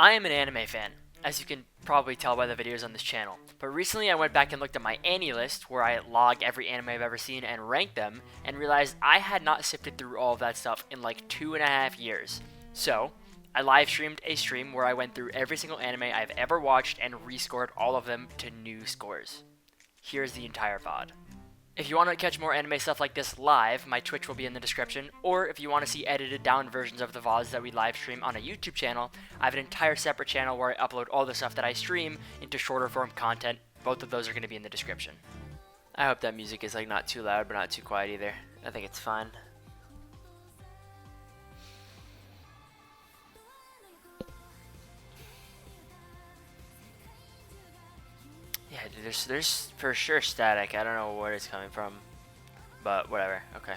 I am an anime fan, as you can probably tell by the videos on this channel, but recently I went back and looked at my Annie list where I log every anime I've ever seen and rank them, and realized I had not sifted through all of that stuff in like 2.5 years. So, I live streamed a stream where I went through every single anime I've ever watched and rescored all of them to new scores. Here's the entire VOD. If you want to catch more anime stuff like this live, my Twitch will be in the description, or if you want to see edited down versions of the VODs that we live stream on a YouTube channel, I have an entire separate channel where I upload all the stuff that I stream into shorter form content. Both of those are going to be in the description. I hope that music is like not too loud but not too quiet either. I think it's fine. Yeah, there's for sure static. I don't know where it's coming from, but whatever. Okay.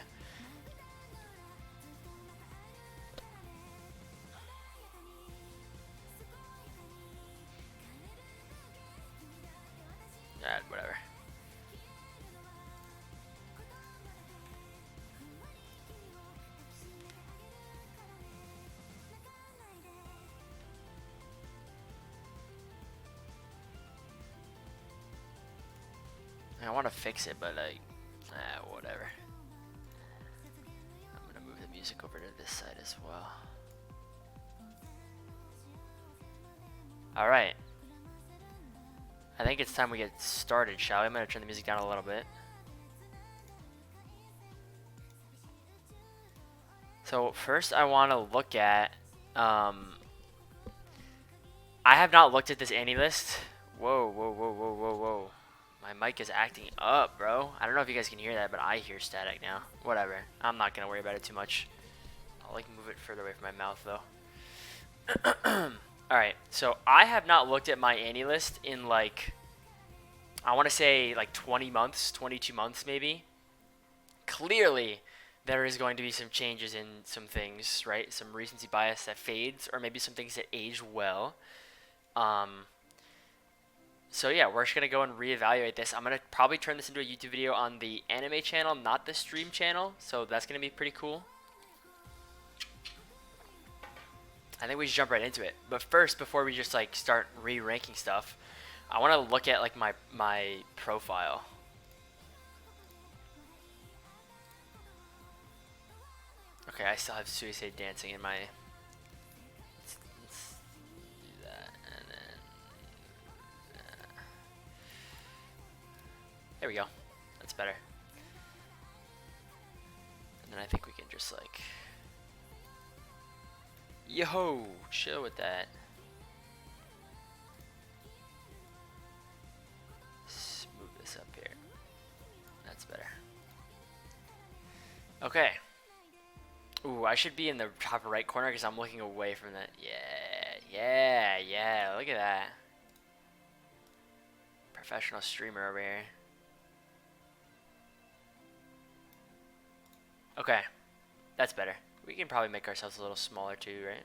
Whatever. I want to fix it, but like, whatever. I'm gonna move the music over to this side as well. All right. I think it's time we get started, shall we? I'm gonna turn the music down a little bit. So first I want to look at, I have not looked at this Annie list. Whoa, whoa, whoa, whoa, whoa, whoa. My mic is acting up, bro. I don't know if you guys can hear that, but I hear static now. Whatever. I'm not gonna worry about it too much. I'll like move it further away from my mouth though. Alright, so I have not looked at my Annie list in like, I want to say like 20 months, 22 months maybe. Clearly, there is going to be some changes in some things, right? Some recency bias that fades, or maybe some things that age well. So yeah, we're just going to go and reevaluate this. I'm going to probably turn this into a YouTube video on the anime channel, not the stream channel. So that's going to be pretty cool. I think we should jump right into it. But first, before we just like start re-ranking stuff, I want to look at like my profile. Okay, I still have Suicide Dancing in my... Let's do that, and then... There we go. That's better. And then I think we can just like... Yo, chill with that. Let's move this up here. That's better. Okay. Ooh, I should be in the top right corner because I'm looking away from that. Yeah. Look at that. Professional streamer over here. Okay. That's better. We can probably make ourselves a little smaller too, right?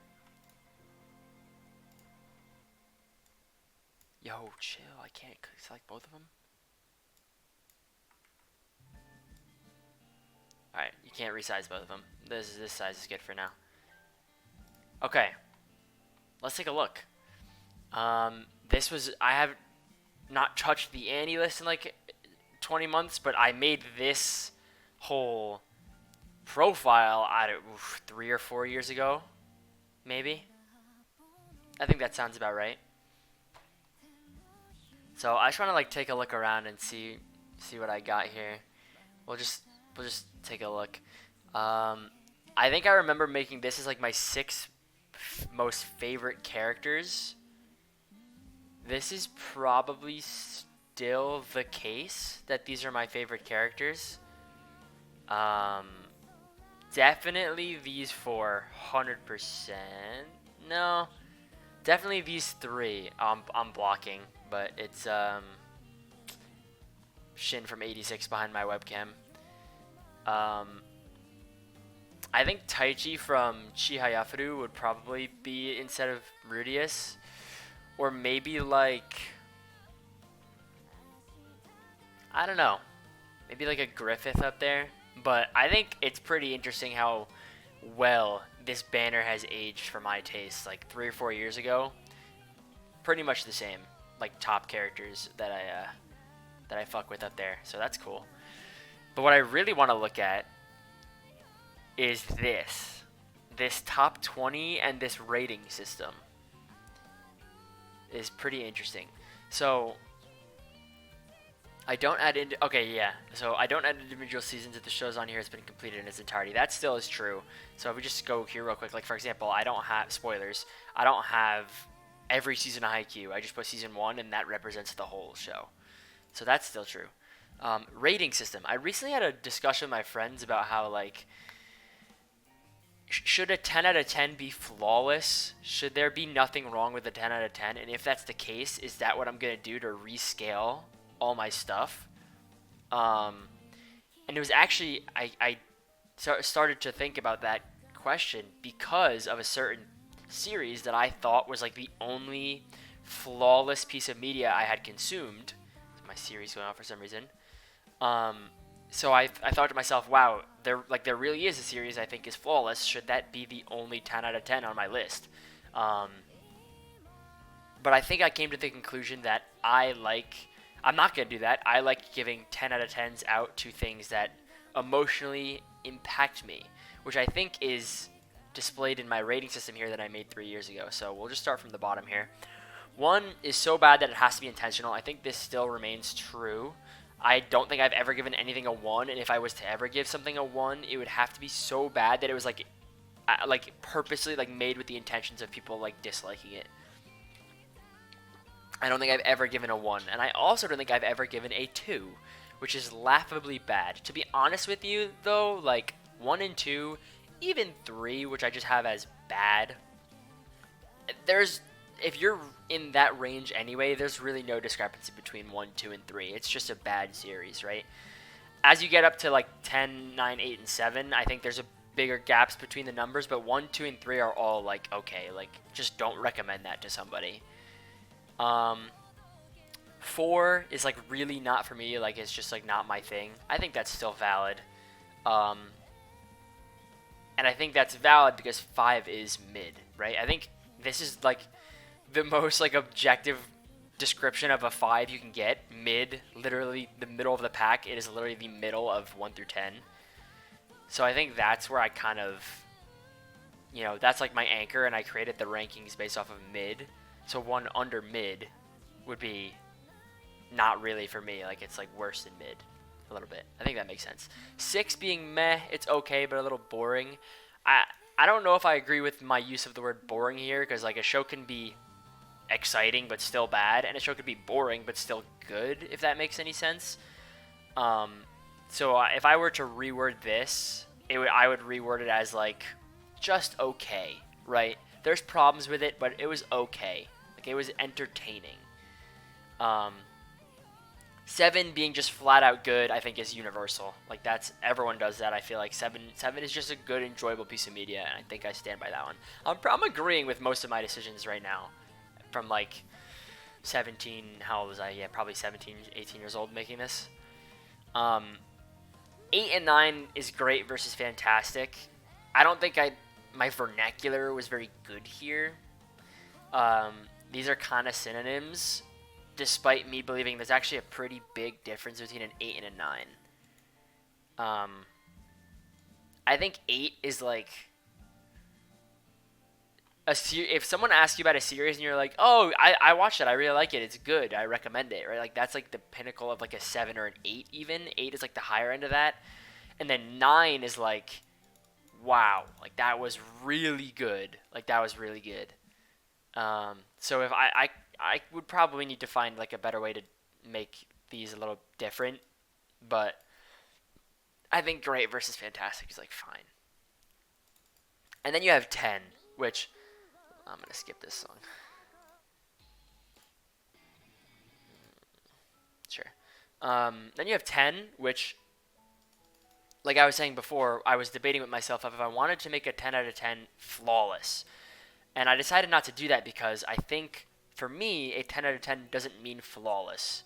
Yo, chill. I can't select both of them. Alright, you can't resize both of them. This size is good for now. Okay. Let's take a look. I have not touched the Annie list in like 20 months, but I made this whole profile out of 3 or 4 years ago, maybe. I think that sounds about right. So I just want to like take a look around and see what I got here. We'll just take a look. I think I remember making this as like my 6 most favorite characters. This is probably still the case that these are my favorite characters. Definitely these 4, 100%. No, definitely these 3. I'm blocking, but it's Shin from 86 behind my webcam. I think Taichi from Chihayafuru would probably be instead of Rudius, or maybe like, I don't know, maybe like a Griffith up there. But I think it's pretty interesting how well this banner has aged for my taste. Like 3 or 4 years ago, pretty much the same. Like top characters that I fuck with up there. So that's cool. But what I really want to look at is this top 20 and this rating system is pretty interesting. So I don't add in. Okay, yeah. So I don't add individual seasons if the show's on here has been completed in its entirety. That still is true. So if we just go here real quick, like for example, I don't have spoilers. I don't have every season of Haikyuu. I just put season 1, and that represents the whole show. So that's still true. Rating system. I recently had a discussion with my friends about how like should a 10 out of 10 be flawless? Should there be nothing wrong with a 10 out of 10? And if that's the case, is that what I'm going to do to rescale all my stuff? And it was actually, I started to think about that question because of a certain series that I thought was like the only flawless piece of media I had consumed. My series going off for some reason. So I thought to myself, wow, there really is a series I think is flawless. Should that be the only 10 out of 10 on my list? But I think I came to the conclusion that I'm not going to do that. I like giving 10 out of 10s out to things that emotionally impact me, which I think is displayed in my rating system here that I made 3 years ago. So we'll just start from the bottom here. 1 is so bad that it has to be intentional. I think this still remains true. I don't think I've ever given anything a 1, and if I was to ever give something a 1, it would have to be so bad that it was like purposely like made with the intentions of people like disliking it. I don't think I've ever given a 1, and I also don't think I've ever given a 2, which is laughably bad. To be honest with you, though, like 1 and 2, even 3, which I just have as bad, if you're in that range anyway, there's really no discrepancy between 1, 2, and 3. It's just a bad series, right? As you get up to like 10, 9, 8, and 7, I think there's a bigger gaps between the numbers, but 1, 2, and 3 are all like okay. Like just don't recommend that to somebody. 4 is like really not for me. Like it's just like not my thing. I think that's still valid. And I think that's valid because 5 is mid, right? I think this is like the most like objective description of a 5 you can get. Mid, literally the middle of the pack. It is literally the middle of 1 through 10. So I think that's where I kind of, that's like my anchor, and I created the rankings based off of mid. So 1 under mid would be not really for me. Like it's like worse than mid a little bit. I think that makes sense. 6 being meh, it's okay, but a little boring. I don't know if I agree with my use of the word boring here, because like a show can be exciting but still bad, and a show could be boring but still good, if that makes any sense. So if I were to reword this, I would reword it as like just okay, right? There's problems with it, but it was okay. Like it was entertaining. 7 being just flat out good, I think is universal. Like everyone does that. I feel like 7 is just a good, enjoyable piece of media, and I think I stand by that one. I'm agreeing with most of my decisions right now. From like 17, how old was I? Yeah, probably 17, 18 years old making this. 8 and 9 is great versus fantastic. I don't think my vernacular was very good here. These are kind of synonyms, despite me believing there's actually a pretty big difference between an 8 and a 9. I think 8 is like if someone asks you about a series and you're like, oh, I watched it, I really like it, it's good, I recommend it, right? Like that's like the pinnacle of like a 7 or an 8 even. 8 is like the higher end of that. And then 9 is like, wow, like that was really good. Like that was really good. So if I would probably need to find like a better way to make these a little different, but I think great versus fantastic is like fine. And then you have 10, which I'm gonna skip this song. Sure. Then you have 10, which, like I was saying before, I was debating with myself if I wanted to make a 10 out of 10 flawless. And I decided not to do that because I think, for me, a 10 out of 10 doesn't mean flawless.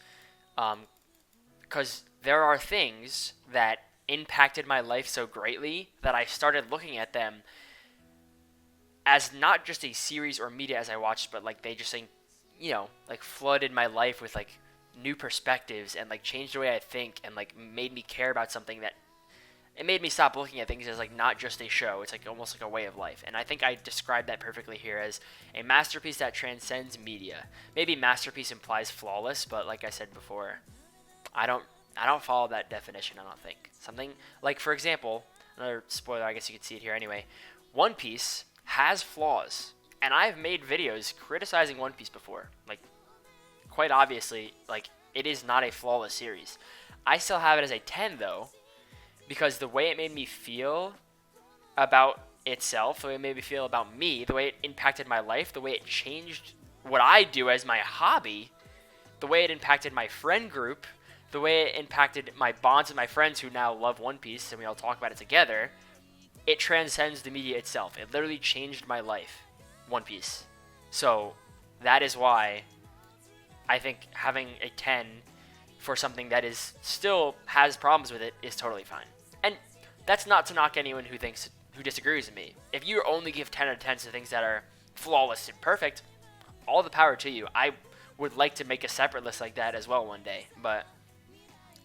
Because there are things that impacted my life so greatly that I started looking at them as not just a series or media as I watched, but like they just like flooded my life with like new perspectives and like changed the way I think and like made me care about something that it made me stop looking at things as like not just a show. It's like almost like a way of life. And I think I described that perfectly here as a masterpiece that transcends media. Maybe masterpiece implies flawless, but like I said before, I don't follow that definition, I don't think. Something like, for example, another spoiler, I guess you could see it here anyway. One Piece has flaws, and I've made videos criticizing One Piece before. Like, quite obviously, like, it is not a flawless series. I still have it as a 10 though, because the way it made me feel about itself, the way it made me feel about me, the way it impacted my life, the way it changed what I do as my hobby, the way it impacted my friend group, the way it impacted my bonds with my friends who now love One Piece and we all talk about it together, it transcends the media itself. It literally changed my life, One Piece. So that is why I think having a 10 for something that is still has problems with it is totally fine. And that's not to knock anyone who disagrees with me. If you only give 10 out of 10 to things that are flawless and perfect, all the power to you. I would like to make a separate list like that as well one day, but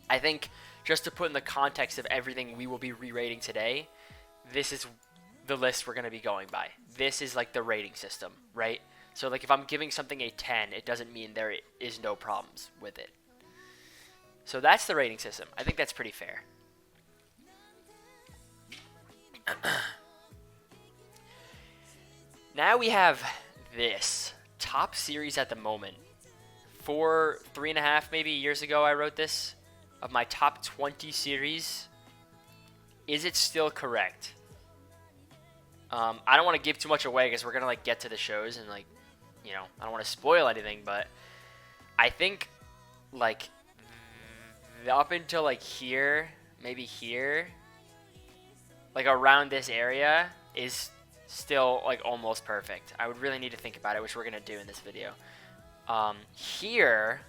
I think just to put in the context of everything we will be re-rating today, this is the list we're going to be going by. This is like the rating system, right? So like if I'm giving something a 10, it doesn't mean there is no problems with it. So that's the rating system. I think that's pretty fair. Now we have this top series at the moment. 3.5 maybe years ago I wrote this, of my top 20 series. Is it still correct? I don't want to give too much away because we're gonna like get to the shows and like, you know, I don't want to spoil anything, but I think like up until like here, maybe here, like around this area is still like almost perfect. I would really need to think about it, which we're gonna do in this video. Here,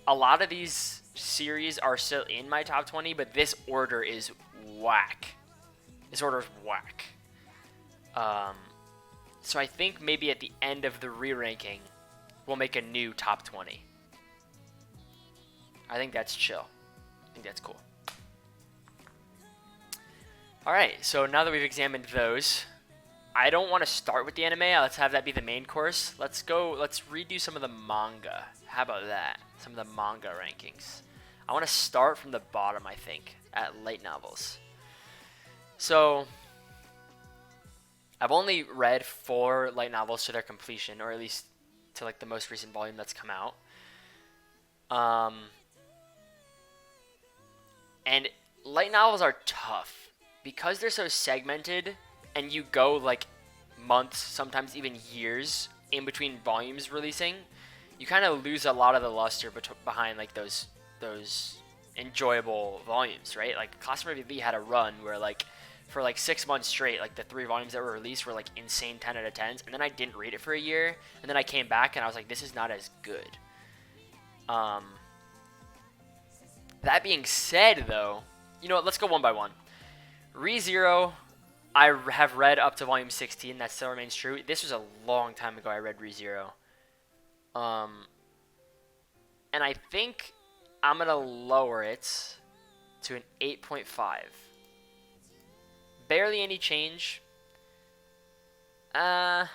a lot of these series are still in my top 20, but this order is whack. This order is whack. So I think maybe at the end of the re-ranking, we'll make a new top 20. I think that's chill. I think that's cool. Alright, so now that we've examined those, I don't want to start with the anime. Let's have that be the main course. Let's redo some of the manga. How about that? Some of the manga rankings. I want to start from the bottom, I think, at light novels. So, I've only read 4 light novels to their completion, or at least to like the most recent volume that's come out. And light novels are tough because they're so segmented, and you go like months, sometimes even years in between volumes releasing. You kind of lose a lot of the luster behind like those enjoyable volumes, right? Like Classroom Review had a run where like for like 6 months straight, like the 3 volumes that were released were like insane 10 out of 10s, and then I didn't read it for a year, and then I came back and I was like, this is not as good. That being said, though, you know what? Let's go one by one. ReZero, I have read up to volume 16. That still remains true. This was a long time ago I read ReZero. And I think I'm going to lower it to an 8.5. Barely any change. Yeah,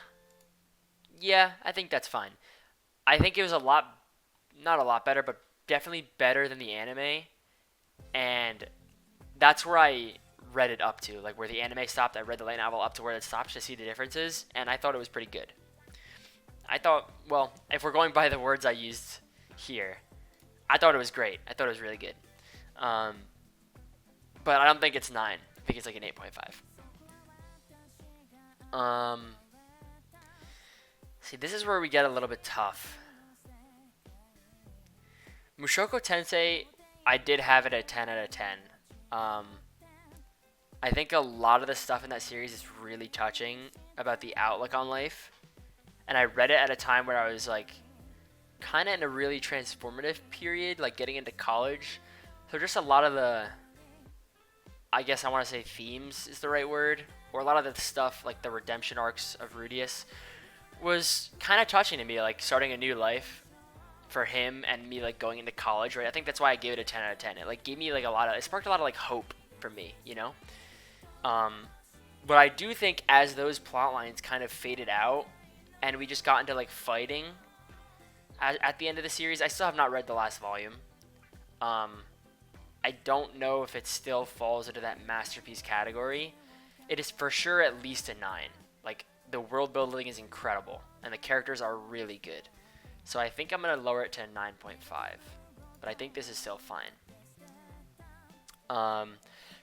I think that's fine. I think it was not a lot better, but definitely better than the anime. And that's where I read it up to. Like where the anime stopped, I read the light novel up to where it stopped to see the differences, and I thought it was pretty good. I thought, well, if we're going by the words I used here, I thought it was great. I thought it was really good. But I don't think it's 9. I think it's like an 8.5. See, this is where we get a little bit tough. Mushoku Tensei, I did have it at 10 out of 10. I think a lot of the stuff in that series is really touching about the outlook on life. And I read it at a time where I was like kind of in a really transformative period, like getting into college. So just a lot of the, I guess I want to say themes is the right word, or a lot of the stuff like the redemption arcs of Rudius was kind of touching to me, like starting a new life for him and me like going into college, right? I think that's why I gave it a 10 out of 10. It like gave me like it sparked a lot of like hope for me, you know? But I do think as those plot lines kind of faded out and we just got into like fighting at the end of the series, I still have not read the last volume. I don't know if it still falls into that masterpiece category. It is for sure at least a 9. Like, the world building is incredible, and the characters are really good. So I think I'm going to lower it to a 9.5. But I think this is still fine.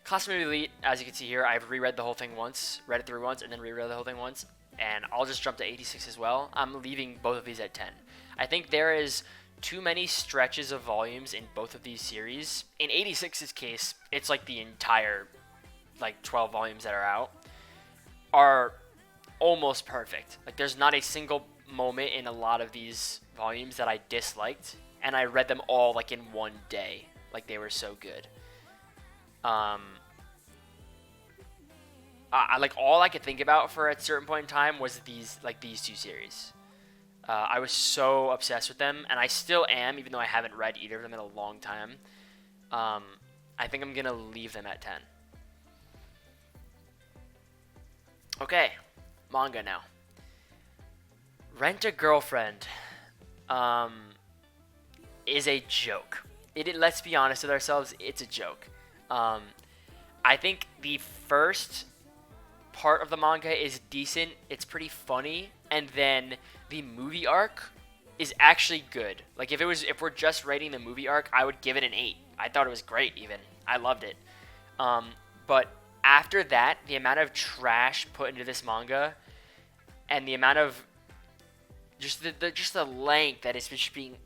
Classroom Elite, as you can see here, I've reread the whole thing once, read it through once, and then reread the whole thing once. And I'll just jump to 86 as well. I'm leaving both of these at 10. I think there is too many stretches of volumes in both of these series. In 86's case, it's like the entire like 12 volumes that are out are almost perfect. Like there's not a single moment in a lot of these volumes that I disliked, and I read them all like in one day. Like they were so good. Like all I could think about for a certain point in time was these two series. I was so obsessed with them, and I still am, even though I haven't read either of them in a long time. I think I'm gonna leave them at 10. Okay, manga now. Rent a Girlfriend is a joke. Let's be honest with ourselves, it's a joke. I think the first part of the manga is decent. It's pretty funny, and then the movie arc is actually good. Like if we're just rating the movie arc, I would give it an 8. I thought it was great even. I loved it. But after that, the amount of trash put into this manga and the amount of just the length that it's just being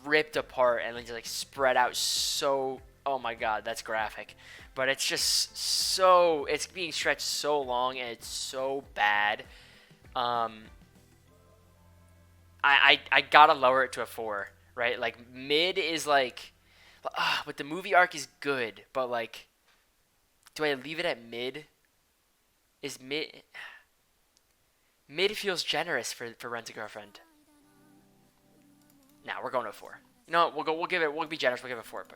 ripped apart and just like spread out so, oh my god, that's graphic. But it's just so, it's being stretched so long and it's so bad. I gotta lower it to a 4, right? Like mid is like, but the movie arc is good. But like, do I leave it at mid? Is mid feels generous for Rent a Girlfriend. Nah, we're going to a 4. No, we'll be generous. We'll give it a 4.5.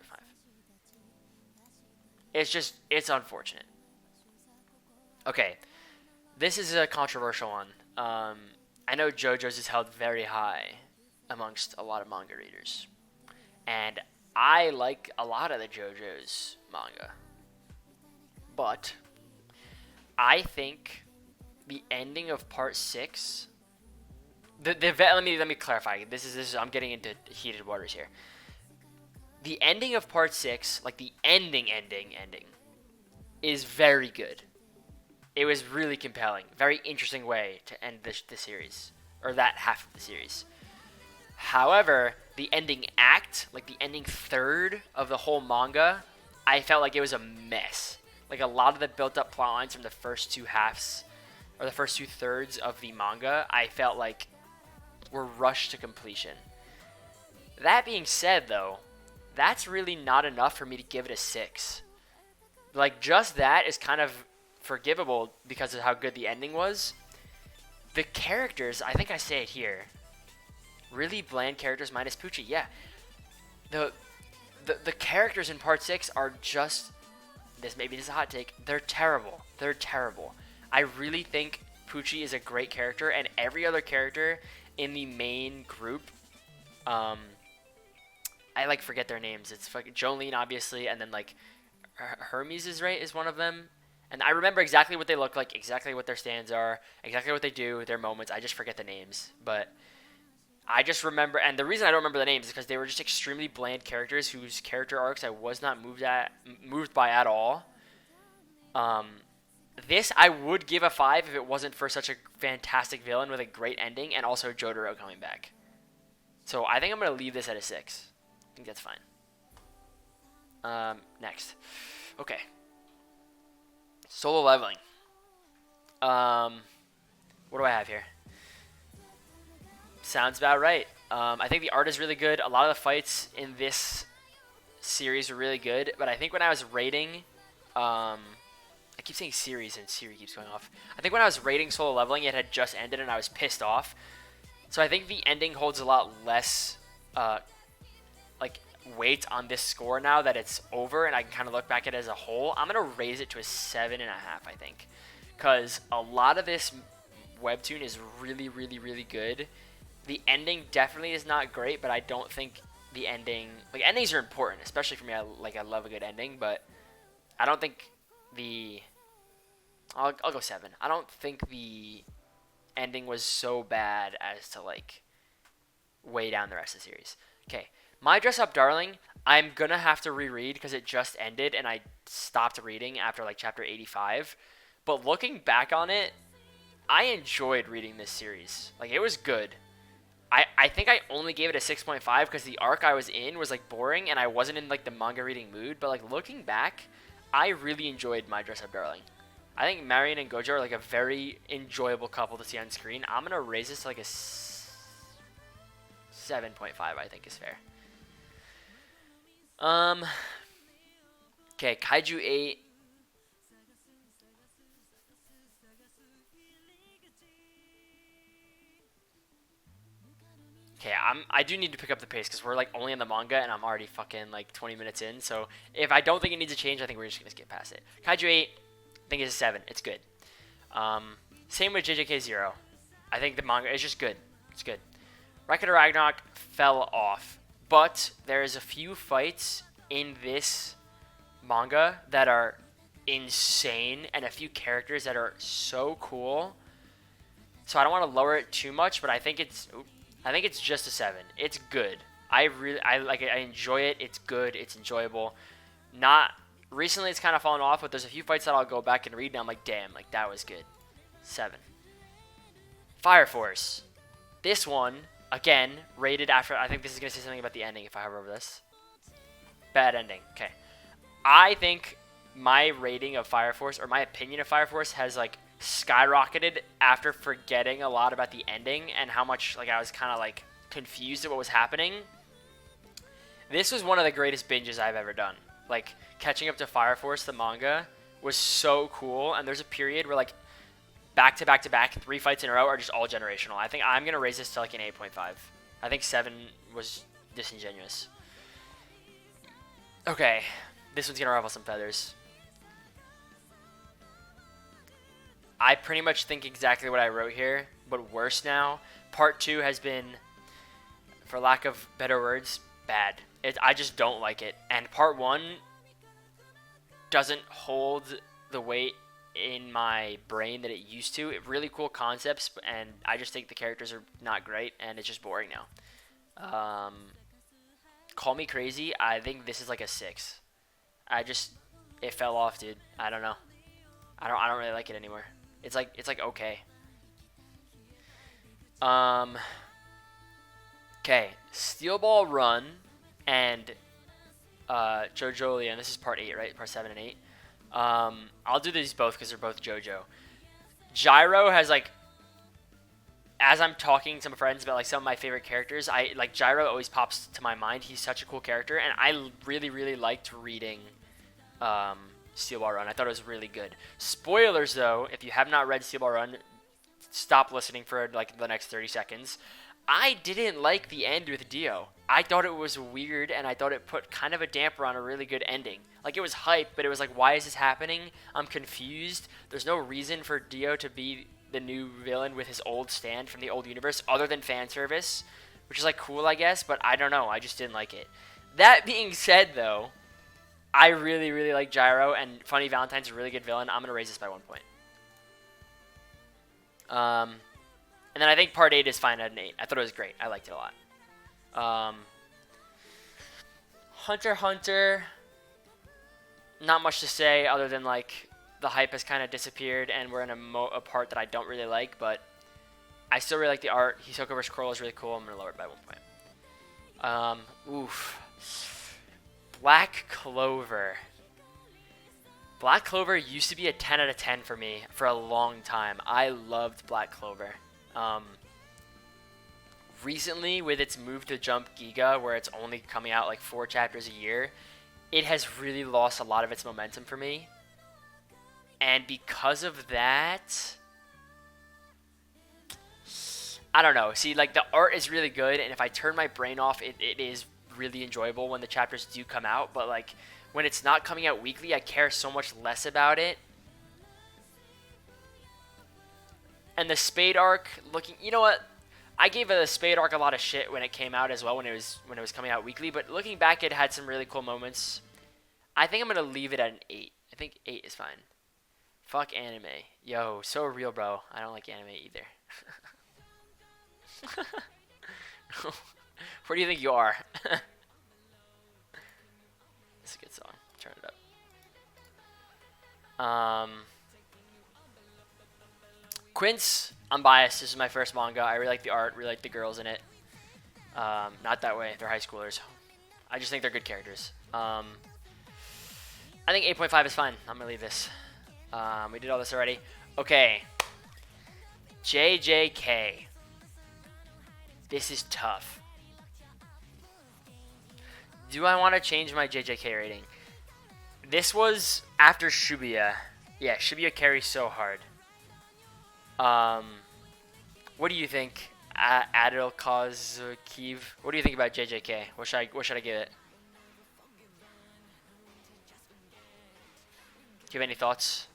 It's unfortunate. Okay, this is a controversial one. I know JoJo's is held very high amongst a lot of manga readers. And I like a lot of the JoJo's manga. But I think the ending of part 6, let me clarify. This is I'm getting into heated waters here. The ending of part 6, like the ending, is very good. It was really compelling. Very interesting way to end the series. Or that half of the series. However, the ending act, like the ending third of the whole manga, I felt like it was a mess. Like a lot of the built up plot lines from the first two halves, or the first 2/3 of the manga, I felt like were rushed to completion. That being said though, that's really not enough for me to give it a 6. Like just that is kind of forgivable because of how good the ending was. The characters, I think I say it here, really bland characters minus Pucci. Yeah, the characters in part 6 are just, maybe this is a hot take, they're terrible. I really think Pucci is a great character, and every other character in the main group, I like forget their names. It's fucking Jolene obviously, and then like Hermes is one of them. And I remember exactly what they look like, exactly what their stands are, exactly what they do, their moments. I just forget the names. But I just remember, and the reason I don't remember the names is because they were just extremely bland characters whose character arcs I was not moved by at all. This I would give a 5 if it wasn't for such a fantastic villain with a great ending and also Jotaro coming back. So I think I'm going to leave this at a 6. I think that's fine. Next. Okay. Solo Leveling. What do I have here? Sounds about right. I think the art is really good. A lot of the fights in this series are really good. But I think when I was rating I keep saying series and Siri keeps going off. I think when I was rating Solo Leveling, it had just ended and I was pissed off. So I think the ending holds a lot less like weight on this score now that it's over and I can kind of look back at it as a whole. I'm gonna raise it to a 7.5, I think, because a lot of this webtoon is really, really, really good. The ending definitely is not great, but I don't think the ending, like, endings are important, especially for me. I love a good ending, but I don't think I'll go 7. I don't think the ending was so bad as to like weigh down the rest of the series. Okay, My Dress Up Darling, I'm gonna have to reread because it just ended and I stopped reading after like chapter 85. But looking back on it, I enjoyed reading this series. Like, it was good. I think I only gave it a 6.5 because the arc I was in was like boring and I wasn't in like the manga reading mood. But like looking back, I really enjoyed My Dress Up Darling. I think Marion and Gojo are like a very enjoyable couple to see on screen. I'm gonna raise this to like a 7.5. I think is fair. Okay, Kaiju 8. Okay, I do need to pick up the pace because we're like only in the manga and I'm already fucking like 20 minutes in. So if I don't think it needs a change, I think we're just gonna skip past it. Kaiju 8, I think it's a 7. It's good. Same with JJK 0. I think the manga is just good. It's good. Record of Ragnarok fell off, but there's a few fights in this manga that are insane and a few characters that are so cool. So I don't want to lower it too much, but I think it's just a 7. It's good. I like it. I enjoy it. It's good. It's enjoyable. Not recently. It's kind of fallen off, but there's a few fights that I'll go back and read, and I'm like, damn, like that was good. 7. Fire Force. This one again rated after. I think this is gonna say something about the ending if I hover over this. Bad ending. Okay. I think my rating of Fire Force, or my opinion of Fire Force, has like skyrocketed after forgetting a lot about the ending and how much like I was kind of like confused at what was happening. This was one of the greatest binges I've ever done. Like, catching up to Fire Force, the manga, was so cool, and there's a period where like back to back to back 3 fights in a row are just all generational. I think I'm gonna raise this to like an 8.5. I think 7 was disingenuous. Okay, this one's gonna ruffle some feathers. I pretty much think exactly what I wrote here, but worse now. Part 2 has been, for lack of better words, bad. I just don't like it. And Part 1 doesn't hold the weight in my brain that it used to. Really cool concepts, and I just think the characters are not great, and it's just boring now. Call me crazy. I think this is like a 6. It fell off, dude. I don't know. I don't really like it anymore. It's like okay. Okay, Steel Ball Run and JoJo, and this is part 8, right? Part 7 and 8. I'll do these both because they're both JoJo. Gyro has like, as I'm talking to my friends about like some of my favorite characters, I like Gyro always pops to my mind. He's such a cool character, and I really liked reading Steel Ball Run. I thought it was really good. Spoilers though, if you have not read Steel Ball Run, stop listening for like the next 30 seconds. I didn't like the end with Dio. I thought it was weird, and I thought it put kind of a damper on a really good ending. Like, it was hype, but it was like, why is this happening? I'm confused. There's no reason for Dio to be the new villain with his old stand from the old universe other than fan service, which is like cool, I guess, but I don't know. I just didn't like it. That being said, though, I really like Gyro, and Funny Valentine's a really good villain. I'm going to raise this by 1 point. And then I think Part 8 is fine at an 8. I thought it was great. I liked it a lot. Hunter x Hunter, not much to say other than like the hype has kind of disappeared and we're in a part that I don't really like, but I still really like the art. Hisoka vs. Coral is really cool. I'm going to lower it by 1 point. Black Clover. Black Clover used to be a 10 out of 10 for me for a long time. I loved Black Clover. Recently, with its move to Jump Giga, where it's only coming out like 4 chapters a year, it has really lost a lot of its momentum for me. And because of that, I don't know. See, like, the art is really good, and if I turn my brain off, it is really enjoyable when the chapters do come out. But, like, when it's not coming out weekly, I care so much less about it. And the Spade arc, you know what? I gave the Spade arc a lot of shit when it came out as well, when it was coming out weekly. But looking back, it had some really cool moments. I think I'm gonna leave it at an 8. I think 8 is fine. Fuck anime. Yo, so real, bro. I don't like anime either. Where do you think you are? It's a good song. Turn it up. Quince, I'm biased. This is my first manga. I really like the art, really like the girls in it. Not that way. They're high schoolers. I just think they're good characters. I think 8.5 is fine. I'm going to leave this. We did all this already. Okay. JJK. This is tough. Do I want to change my JJK rating? This was after Shibuya. Yeah, Shibuya carries so hard. What do you think, Adil Kazukiv? What do you think about JJK? What should I give it? Do you have any thoughts?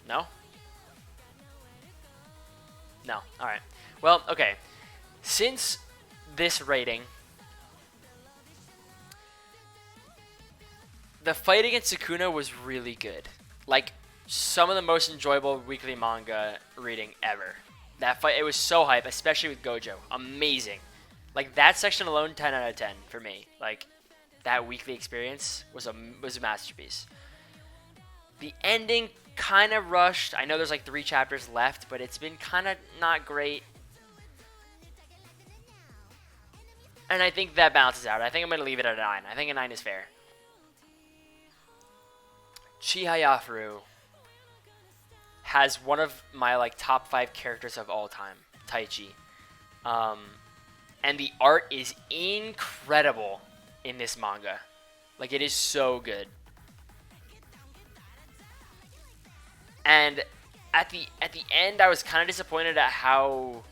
No? No. Alright. Well, okay. Since this rating, the fight against Sukuna was really good. Like, some of the most enjoyable weekly manga reading ever. That fight, it was so hype, especially with Gojo. Amazing. Like, that section alone, 10 out of 10 for me. Like, that weekly experience was a masterpiece. The ending kind of rushed. I know there's like 3 chapters left, but it's been kind of not great. And I think that balances out. I think I'm going to leave it at a 9. I think a 9 is fair. Chihayafuru has one of my like top 5 characters of all time, Taichi. And the art is incredible in this manga. Like, it is so good. And at the end, I was kind of disappointed at how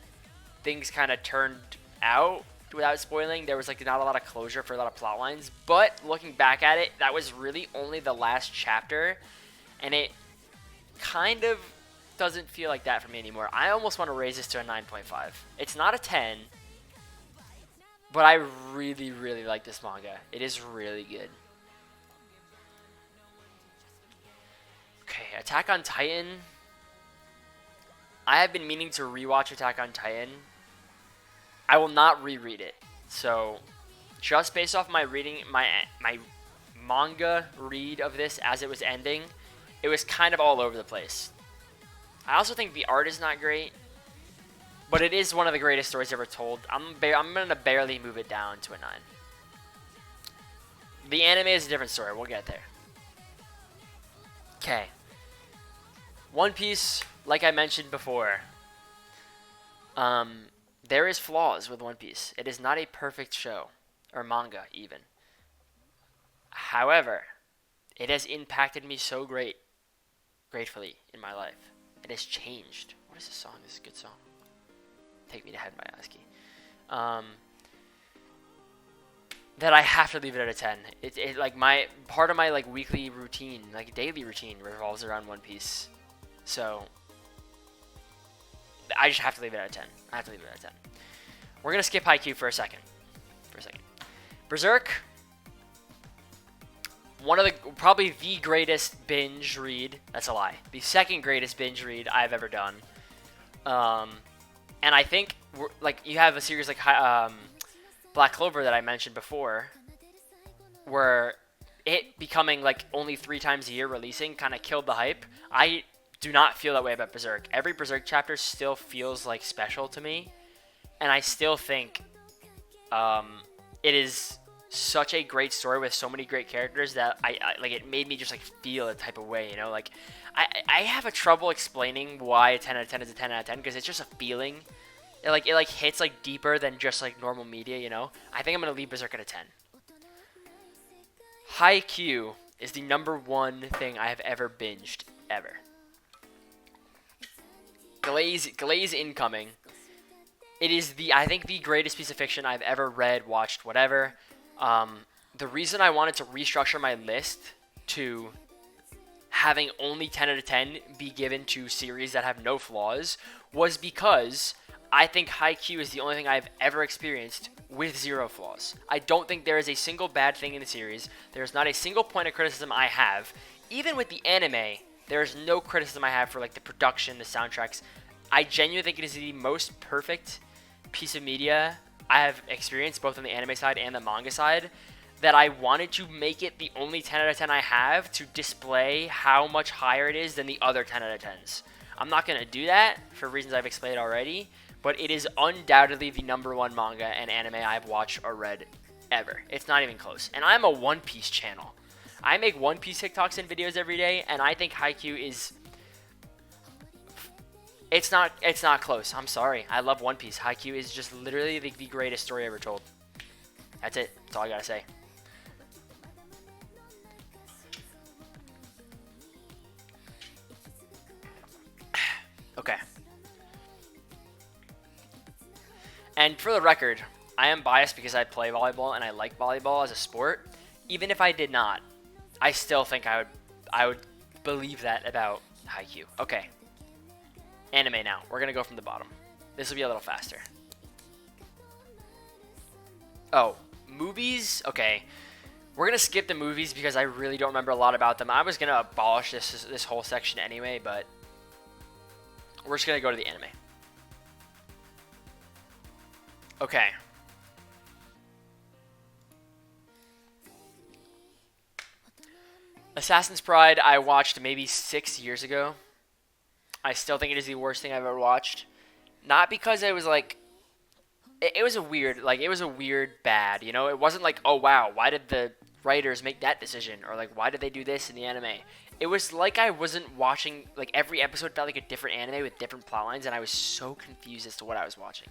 things kind of turned out. Without spoiling, there was like not a lot of closure for a lot of plot lines. But looking back at it, that was really only the last chapter, and it kind of doesn't feel like that for me anymore. I almost want to raise this to a 9.5. It's not a 10, but I really, really like this manga. It is really good. Okay, Attack on Titan. I have been meaning to rewatch Attack on Titan. I will not reread it. So, just based off my reading, my manga read of this as it was ending, it was kind of all over the place. I also think the art is not great, but it is one of the greatest stories ever told. I'm going to barely move it down to a 9. The anime is a different story. We'll get there. Okay. One Piece, like I mentioned before, there is flaws with One Piece. It is not a perfect show, or manga even. However, it has impacted me so gratefully in my life. It has changed. What is this song? This is a good song. Take Me to Heaven by Aski. That I have to leave it at a 10. It like my part of my like weekly routine, like daily routine, revolves around One Piece. So I just have to leave it at a 10. I have to leave it at a 10. We're gonna skip Haikyuu for a second. Berserk. One of the probably the greatest binge read. That's a lie. The second greatest binge read I've ever done. And I think like you have a series like Black Clover that I mentioned before, where it becoming like only 3 times a year releasing kind of killed the hype. I do not feel that way about Berserk. Every Berserk chapter still feels like special to me, and I still think it is such a great story with so many great characters that I like. It made me just like feel a type of way, you know. Like I have a trouble explaining why a 10 out of 10 is a 10 out of 10 because it's just a feeling. It hits like deeper than just like normal media, you know. I think I'm gonna leave Berserk at a 10. Haikyuu is the #1 thing I have ever binged ever. Glaze incoming. It is I think the greatest piece of fiction I've ever read, watched, whatever. The reason I wanted to restructure my list to having only 10 out of 10 be given to series that have no flaws was because I think Haikyuu is the only thing I've ever experienced with 0 flaws. I don't think there is a single bad thing in the series. There's not a single point of criticism I have. Even with the anime, there's no criticism I have for like the production, the soundtracks. I genuinely think it is the most perfect piece of media I have experienced, both on the anime side and the manga side, that I wanted to make it the only 10 out of 10 I have to display how much higher it is than the other 10 out of 10s. I'm not going to do that for reasons I've explained already, but it is undoubtedly the #1 manga and anime I've watched or read ever. It's not even close. And I'm a One Piece channel. I make One Piece TikToks and videos every day, and I think Haikyuu is... It's not close. I'm sorry. I love One Piece. Haikyuu is just literally the greatest story ever told. That's it. That's all I gotta say. Okay. And for the record, I am biased because I play volleyball and I like volleyball as a sport. Even if I did not, I still think I would believe that about Haikyuu. Okay. Anime now. We're going to go from the bottom. This will be a little faster. Oh, movies? Okay. We're going to skip the movies because I really don't remember a lot about them. I was going to abolish this whole section anyway, but we're just going to go to the anime. Okay. Assassin's Pride I watched maybe 6 years ago. I still think it is the worst thing I've ever watched. Not because it was like... It was a weird bad, you know? It wasn't like, oh wow, why did the writers make that decision? Or like, why did they do this in the anime? It was like I wasn't watching... Like, every episode felt like a different anime with different plotlines, and I was so confused as to what I was watching.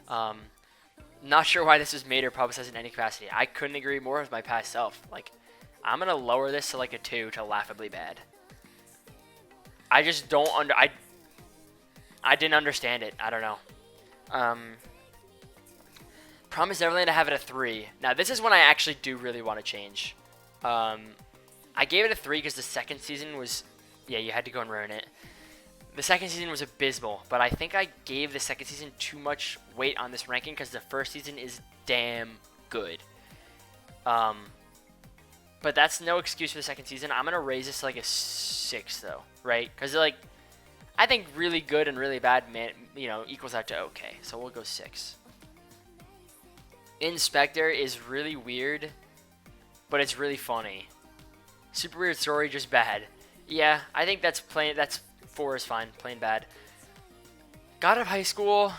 Not sure why this was made or publicized in any capacity. I couldn't agree more with my past self. Like, I'm gonna lower this to like a 2 to laughably bad. I just don't I didn't understand it. I don't know. Promise Neverland, I have it a 3. Now this is when I actually do really want to change. I gave it a 3 because the second season was, yeah, you had to go and ruin it. The second season was abysmal, but I think I gave the second season too much weight on this ranking because the first season is damn good. But that's no excuse for the second season. I'm gonna raise this to like a 6 though, right? Because like, I think really good and really bad, man, you know, equals out to okay. So we'll go 6. Inspector is really weird, but it's really funny. Super weird story, just bad. Yeah, I think that's plain. That's 4 is fine, plain bad. God of High School.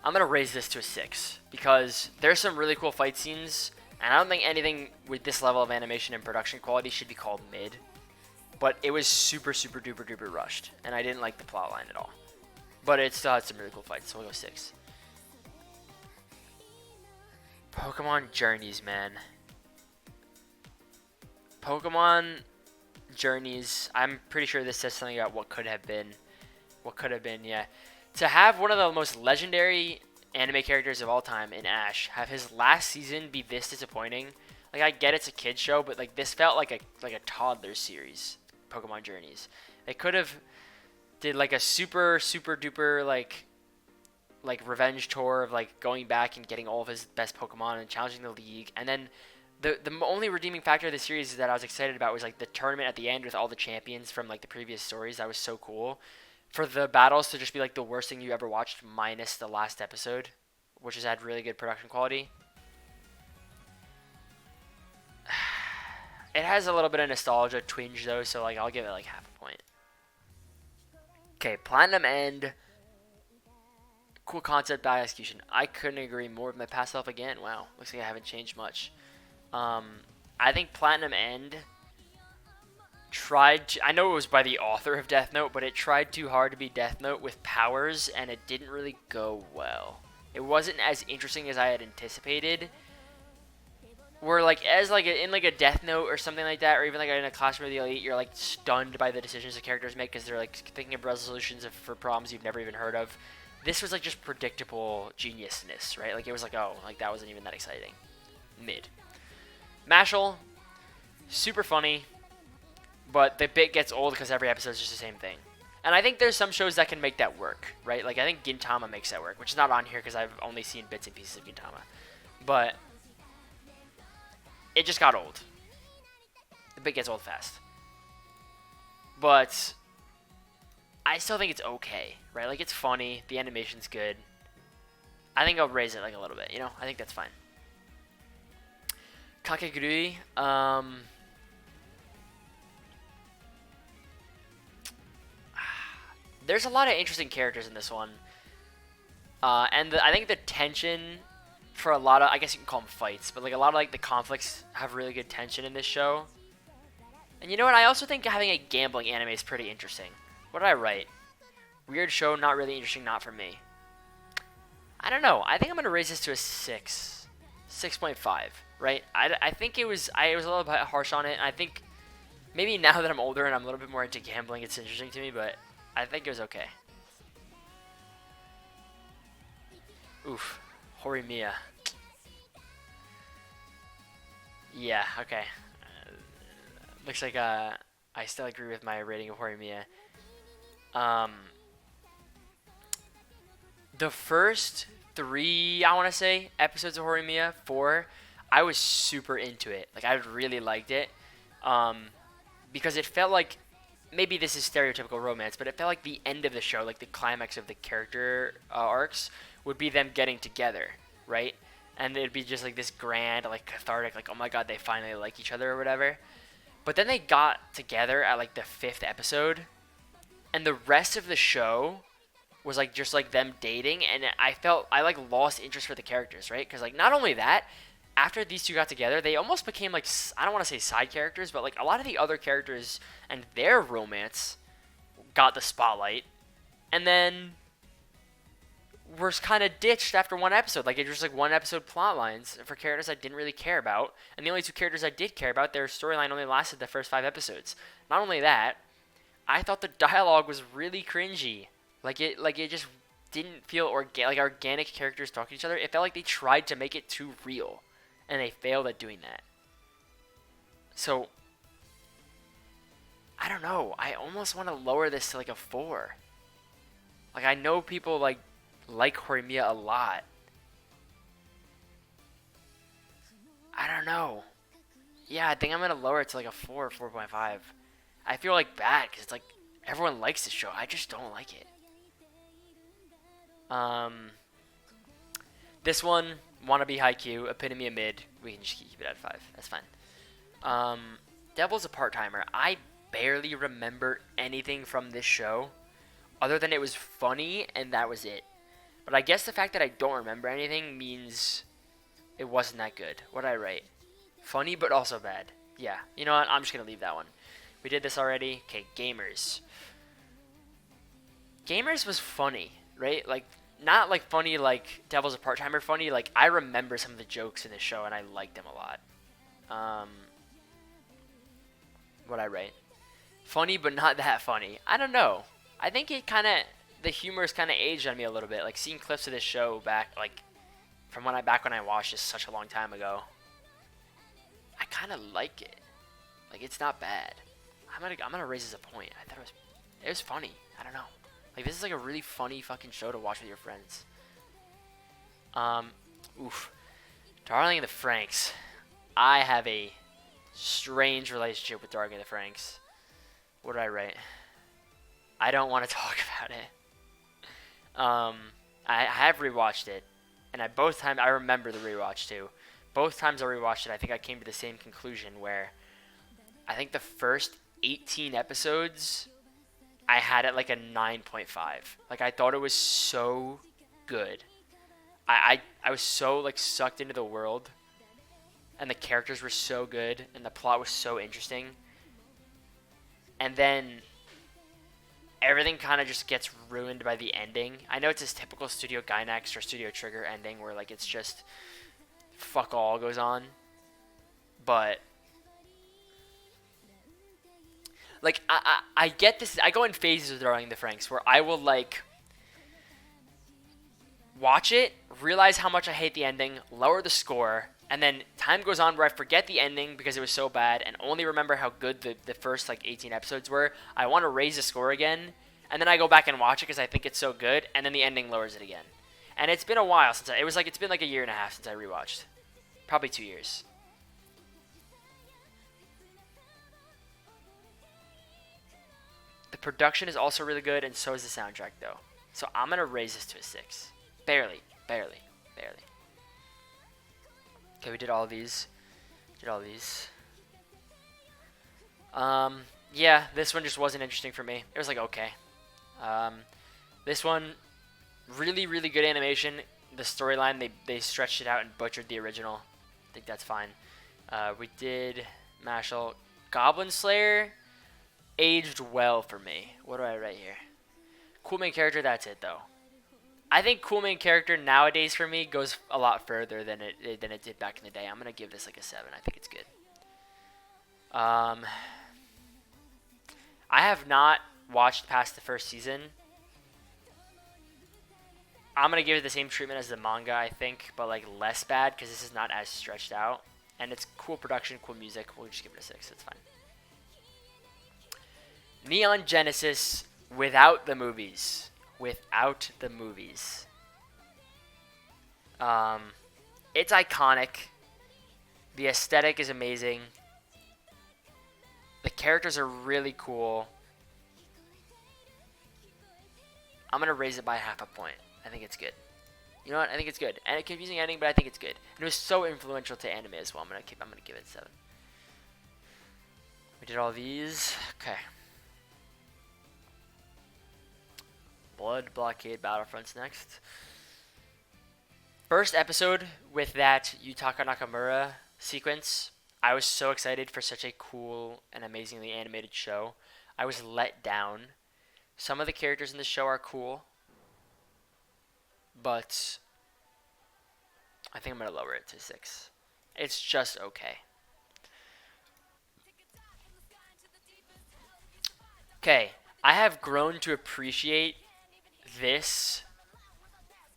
I'm gonna raise this to a 6 because there's some really cool fight scenes, and I don't think anything with this level of animation and production quality should be called mid. But it was super duper duper rushed, and I didn't like the plot line at all. But it still had some really cool fights, so we'll go 6. Pokemon Journeys, man. Pokemon Journeys. I'm pretty sure this says something about what could have been. What could have been, yeah. To have one of the most legendary anime characters of all time in Ash, have his last season be this disappointing. Like, I get it's a kid's show, but like this felt like a toddler series. Pokemon Journeys. They could have did like a super duper like revenge tour of like going back and getting all of his best Pokemon and challenging the league. And then the only redeeming factor of the series that I was excited about was like the tournament at the end with all the champions from like the previous stories. That was so cool. For the battles to just be like the worst thing you ever watched minus the last episode, which has had really good production quality. It has a little bit of nostalgia twinge though, so like I'll give it like half a point. Okay, Platinum End. Cool concept, bad execution. I couldn't agree more with my past self again. Wow, looks like I haven't changed much. I think Platinum End tried to, I know it was by the author of Death Note, but it tried too hard to be Death Note with powers, and it didn't really go well. It wasn't as interesting as I had anticipated. Where like as like in like a Death Note or something like that, or even like in a Classroom of the Elite, you're like stunned by the decisions the characters make because they're like thinking of resolutions for problems you've never even heard of. This was like just predictable geniusness, right? Like it was like, oh, like that wasn't even that exciting. Mid. Mashal, super funny, but the bit gets old because every episode is just the same thing. And I think there's some shows that can make that work, right? Like I think Gintama makes that work, which is not on here because I've only seen bits and pieces of Gintama. But it just got old. The bit gets old fast. But I still think it's okay, right? Like it's funny, the animation's good. I think I'll raise it like a little bit, you know? I think that's fine. Kakegurui, there's a lot of interesting characters in this one. And I think the tension for a lot of, I guess you can call them fights, but like a lot of like the conflicts have really good tension in this show. And you know what? I also think having a gambling anime is pretty interesting. What did I write? Weird show, not really interesting, not for me. I don't know. I think I'm gonna raise this to a 6, 6.5. Right? I think I was a little bit harsh on it. And I think maybe now that I'm older and I'm a little bit more into gambling, it's interesting to me. But I think it was okay. Oof. Horimiya. Yeah, okay. Looks like I still agree with my rating of Horimiya. The first 3, I want to say, episodes of Horimiya, 4, I was super into it. Like, I really liked it. Because it felt like, maybe this is stereotypical romance, but it felt like the end of the show, like the climax of the character arcs, would be them getting together, right? And it'd be just like this grand, like cathartic, like, oh my god, they finally like each other or whatever. But then they got together at like the 5th episode, and the rest of the show was like just like them dating, and I like lost interest for the characters, right? Because like not only that, after these two got together, they almost became like, I don't want to say side characters, but like a lot of the other characters and their romance got the spotlight, and then were kind of ditched after one episode. Like, it was just like one episode plot lines for characters I didn't really care about, and the only 2 characters I did care about, their storyline only lasted the first 5 episodes. Not only that, I thought the dialogue was really cringy. Like it just didn't feel like organic characters talking to each other. It felt like they tried to make it too real, and they failed at doing that. So I don't know. I almost want to lower this to like a 4. Like, I know people like Horimiya a lot. I don't know. Yeah, I think I'm gonna lower it to like a 4, 4.5. I feel like bad because it's like everyone likes this show. I just don't like it. This one, Wannabe Haikyuu, epitome of mid. We can just keep it at 5. That's fine. Devil's a Part-Timer. I barely remember anything from this show other than it was funny and that was it. But I guess the fact that I don't remember anything means it wasn't that good. What did I write? Funny but also bad. Yeah, you know what? I'm just going to leave that one. We did this already. Okay, Gamers. Gamers was funny, right? Like, not like funny like Devil's a Part-Timer funny. Like, I remember some of the jokes in this show and I liked them a lot. What I write? Funny but not that funny. I don't know. I think it kind of, the humor's kind of aged on me a little bit. Like, seeing clips of this show back, like, from back when I watched this such a long time ago, I kind of like it. Like, it's not bad. I'm gonna raise this a point. I thought it was funny. I don't know. Like, this is like a really funny fucking show to watch with your friends. Oof. Darling in the Franxx. I have a strange relationship with Darling in the Franxx. What did I write? I don't want to talk about it. I have rewatched it, and both times I remember the rewatch too. Both times I rewatched it, I think I came to the same conclusion where I think the first 18 episodes I had it like a 9.5. Like, I thought it was so good. I was so like sucked into the world, and the characters were so good, and the plot was so interesting. and then everything kind of just gets ruined by the ending. I know it's this typical Studio Gainax or Studio Trigger ending where like it's just fuck all goes on, but like I get this. I go in phases with Darling the Franxx where I will like watch it, realize how much I hate the ending, lower the score, and then time goes on where I forget the ending because it was so bad and only remember how good the first like 18 episodes were. I want to raise the score again, and then I go back and watch it because I think it's so good, and then the ending lowers it again. And it's been a while since it's been like a year and a half since I rewatched. Probably 2 years. The production is also really good, and so is the soundtrack though. So I'm going to raise this to a 6. Barely. Okay, we did all of these. Yeah, this one just wasn't interesting for me. It was like, okay. This one, really, really good animation. The storyline, they stretched it out and butchered the original. I think that's fine. We did Mashal. Goblin Slayer aged well for me. What do I write here? Cool main character, that's it though. I think cool main character nowadays for me goes a lot further than it did back in the day. I'm gonna give this like a 7. I think it's good. I have not watched past the first season. I'm gonna give it the same treatment as the manga, I think, but like less bad because this is not as stretched out, and it's cool production, cool music. We'll just give it a 6. It's fine. Neon Genesis without the movies. It's iconic. The aesthetic is amazing. The characters are really cool. I'm gonna raise it by half a point. I think it's good. You know what? I think it's good. And a confusing ending, but I think it's good. And it was so influential to anime as well. I'm gonna give it 7. We did all these. Okay. Blood Blockade Battlefront's next. First episode with that Yutaka Nakamura sequence. I was so excited for such a cool and amazingly animated show. I was let down. Some of the characters in the show are cool, but I think I'm going to lower it to 6. It's just okay. Okay, I have grown to appreciate this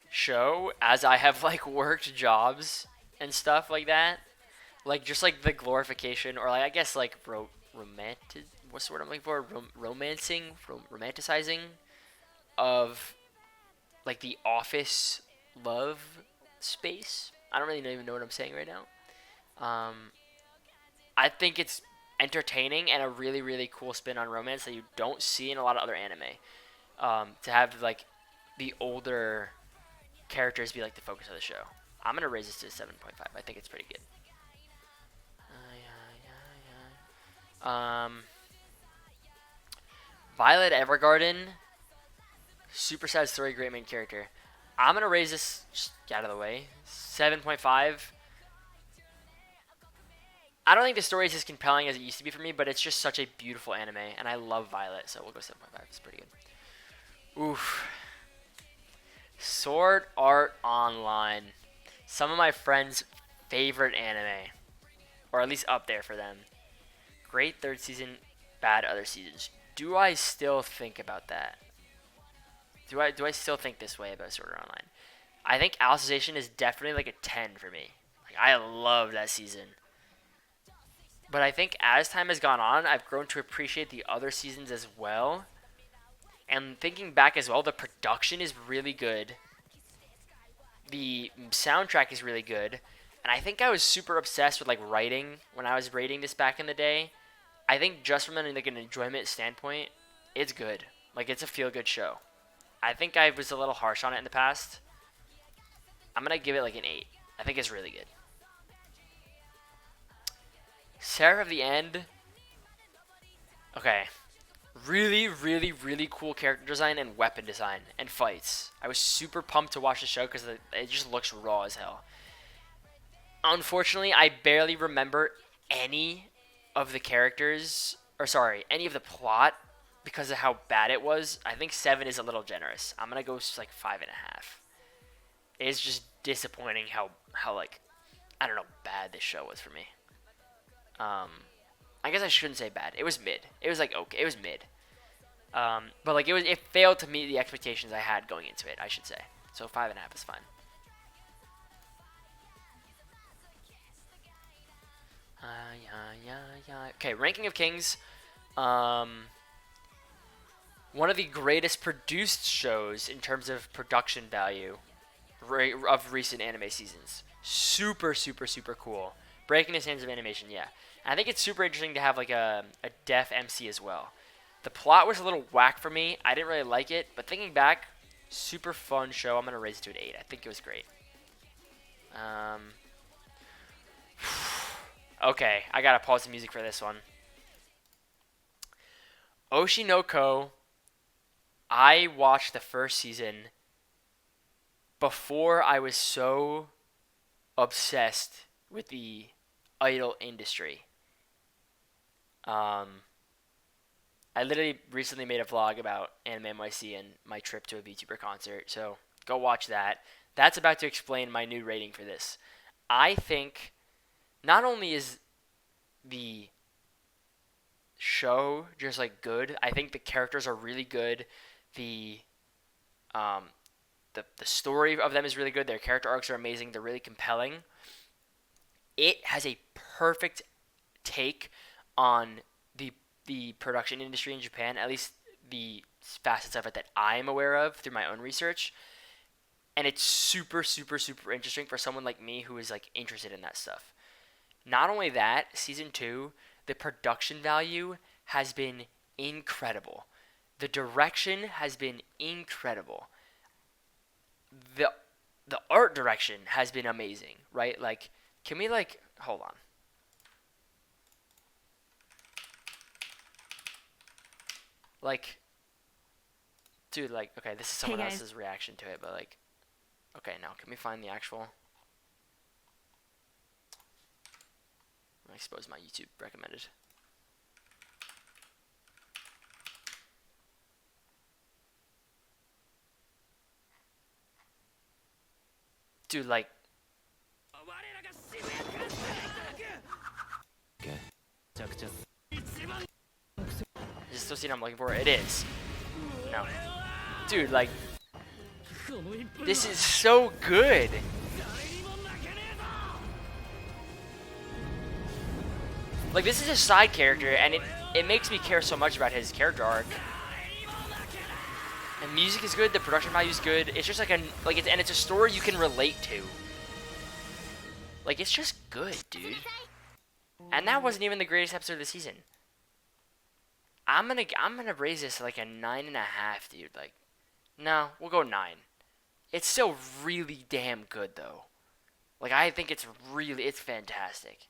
show as I have like worked jobs and stuff like that, like just like the glorification or like I guess like what's the word I'm looking for, romanticizing of like the office love space. I don't really even know what I'm saying right now. I think it's entertaining and a really, really cool spin on romance that you don't see in a lot of other anime. To have like the older characters be like the focus of the show. I'm gonna raise this to 7.5. I think it's pretty good. Violet Evergarden, super sad story, great main character. I'm gonna raise this, just get out of the way, 7.5. I don't think the story is as compelling as it used to be for me, but it's just such a beautiful anime, and I love Violet, so we'll go 7.5. It's pretty good. Oof. Sword Art Online. Some of my friends' favorite anime, or at least up there for them. Great third season, bad other seasons. Do I still think about that? Do I still think this way about Sword Art Online? I think Alicization is definitely like a 10 for me. Like I love that season. But I think as time has gone on, I've grown to appreciate the other seasons as well. And thinking back as well, the production is really good. The soundtrack is really good. And I think I was super obsessed with like writing when I was rating this back in the day. I think just from like an enjoyment standpoint, it's good. Like it's a feel-good show. I think I was a little harsh on it in the past. I'm going to give it like an 8. I think it's really good. Seraph of the End. Okay. Really, really, really cool character design and weapon design and fights. I was super pumped to watch the show because it just looks raw as hell. Unfortunately, I barely remember any of the characters or sorry, any of the plot because of how bad it was, I think 7 is a little generous. I'm gonna go like 5.5. It's just disappointing how like I don't know bad this show was for me. Um, I guess I shouldn't say bad. It was mid. It was like okay. It was mid. But like it failed to meet the expectations I had going into it. I should say. So 5.5 is fine. Okay, Ranking of Kings. One of the greatest produced shows in terms of production value of recent anime seasons. Super, super, super cool. Breaking the standards of animation, yeah. And I think it's super interesting to have like a deaf MC as well. The plot was a little whack for me. I didn't really like it, but thinking back, super fun show. I'm gonna raise it to an 8. I think it was great. Okay, I gotta pause the music for this one. Oshinoko, I watched the first season before I was so obsessed with the idol industry. I literally recently made a vlog about Anime NYC and my trip to a VTuber concert, so go watch that. That's about to explain my new rating for this. I think not only is the show just like good, I think the characters are really good. The um the story of them is really good. Their character arcs are amazing. They're really compelling. It has a perfect take on the production industry in Japan, at least the facets of it that I'm aware of through my own research. And it's super, super, super interesting for someone like me who is like interested in that stuff. Not only that, season 2, the production value has been incredible. The direction has been incredible. The art direction has been amazing, right? Like, can we like hold on? Like, dude, like, okay, this is someone else's reaction to it, but like, okay, now can we find the actual? I suppose my YouTube recommended. Dude, like. Okay. Is this the scene I'm looking for? It is. No. Dude, like. This is so good. Like, this is a side character, and it makes me care so much about his character arc. And music is good, the production value is good. It's just like and it's a story you can relate to. Like, it's just good, dude. And that wasn't even the greatest episode of the season. I'm gonna raise this to like a 9.5, dude. Like, no, we'll go 9. It's still really damn good though. Like, I think it's fantastic.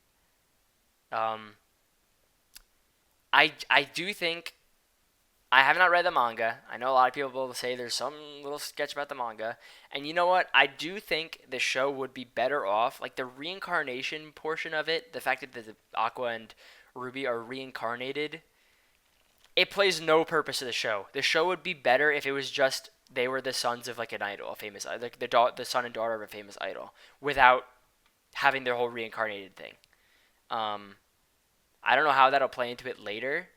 I do think I have not read the manga. I know a lot of people will say there's some little sketch about the manga. And you know what? I do think the show would be better off. Like, the reincarnation portion of it, the fact that the Aqua and Ruby are reincarnated, it plays no purpose to the show. The show would be better if it was just they were the sons of, like, an idol, a famous idol. Like, the son and daughter of a famous idol, without having their whole reincarnated thing. I don't know how that'll play into it later.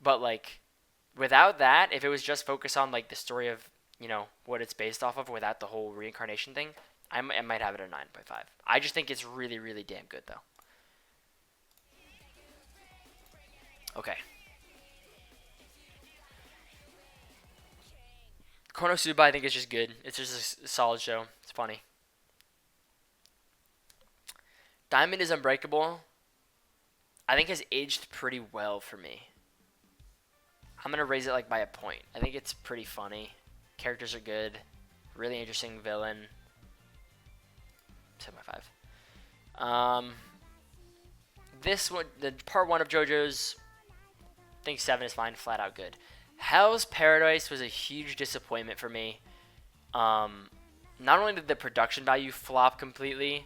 But, like, without that, if it was just focused on like the story of, you know, what it's based off of without the whole reincarnation thing, I might have it a 9.5. I just think it's really, really damn good though. Okay. Konosuba I think is just good. It's just a solid show. It's funny. Diamond is Unbreakable, I think has aged pretty well for me. I'm going to raise it like by a point. I think it's pretty funny. Characters are good. Really interesting villain. 7.5. This one, the part 1 of JoJo's, I think 7 is fine. Flat out good. Hell's Paradise was a huge disappointment for me. Not only did the production value flop completely,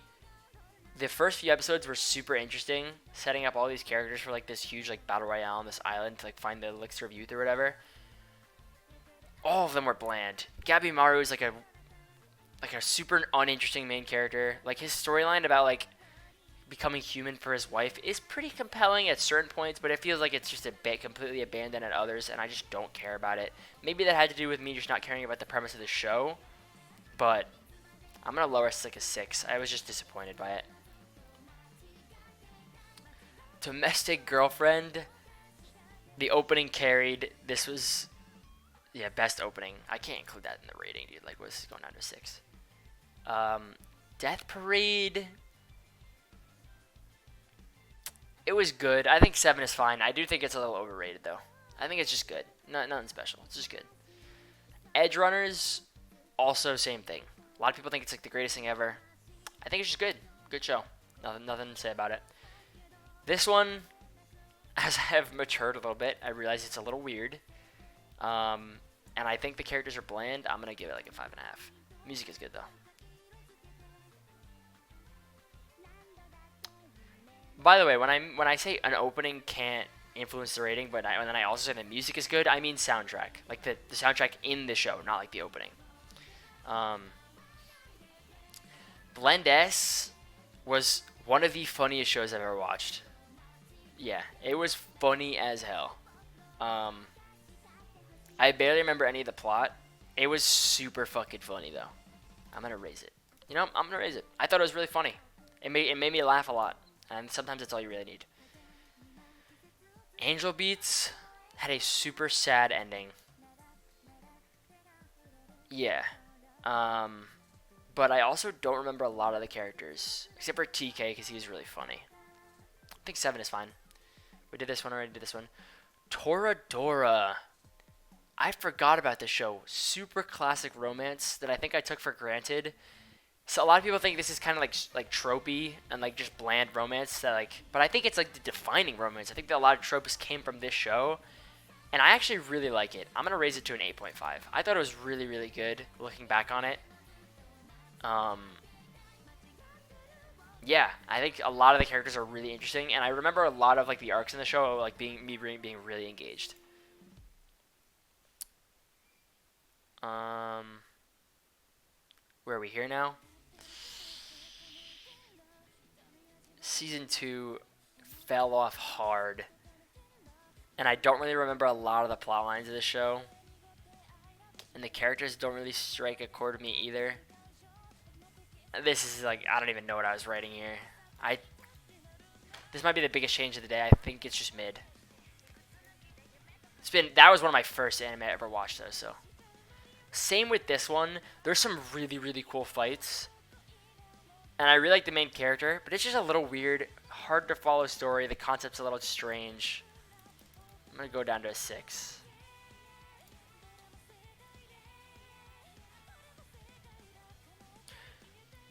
The first few episodes were super interesting, setting up all these characters for like this huge like battle royale on this island to like find the elixir of youth or whatever. All of them were bland. Gabimaru is like a super uninteresting main character. Like his storyline about like becoming human for his wife is pretty compelling at certain points, but it feels like it's just a bit completely abandoned at others, and I just don't care about it. Maybe that had to do with me just not caring about the premise of the show, but I'm gonna lower it to like a 6. I was just disappointed by it. Domestic Girlfriend, the opening carried. This was, yeah, best opening. I can't include that in the rating, dude. Like, what's going down to 6? Death Parade. It was good. I think 7 is fine. I do think it's a little overrated, though. I think it's just good. Nothing special. It's just good. Edge Runners, also same thing. A lot of people think it's like the greatest thing ever. I think it's just good. Good show. Nothing to say about it. This one, as I have matured a little bit, I realize it's a little weird. And I think the characters are bland. I'm going to give it like a 5.5. Music is good, though. By the way, when I say an opening can't influence the rating, but when then I also say the music is good, I mean soundtrack. Like the soundtrack in the show, not like the opening. Blend S was one of the funniest shows I've ever watched. Yeah, it was funny as hell. I barely remember any of the plot. It was super fucking funny, though. I'm going to raise it. You know, I'm going to raise it. I thought it was really funny. It made me laugh a lot. And sometimes that's all you really need. Angel Beats had a super sad ending. Yeah. But I also don't remember a lot of the characters. Except for TK, because he was really funny. I think 7 is fine. We did this one already, did this one. Toradora. I forgot about this show. Super classic romance that I think I took for granted. So a lot of people think this is kind of like tropey and like just bland romance that like, but I think it's like the defining romance. I think that a lot of tropes came from this show, and I actually really like it. I'm gonna raise it to an 8.5. I thought it was really, really good looking back on it. Yeah, I think a lot of the characters are really interesting, and I remember a lot of like the arcs in the show like being really engaged. Where are we here now? Season 2 fell off hard, and I don't really remember a lot of the plot lines of the show, and the characters don't really strike a chord with me either. This is like, I don't even know what I was writing here. This might be the biggest change of the day. I think it's just mid. That was one of my first anime I ever watched though, so. Same with this one. There's some really, really cool fights. And I really like the main character, but it's just a little weird, hard to follow story. The concept's a little strange. I'm going to go down to a 6.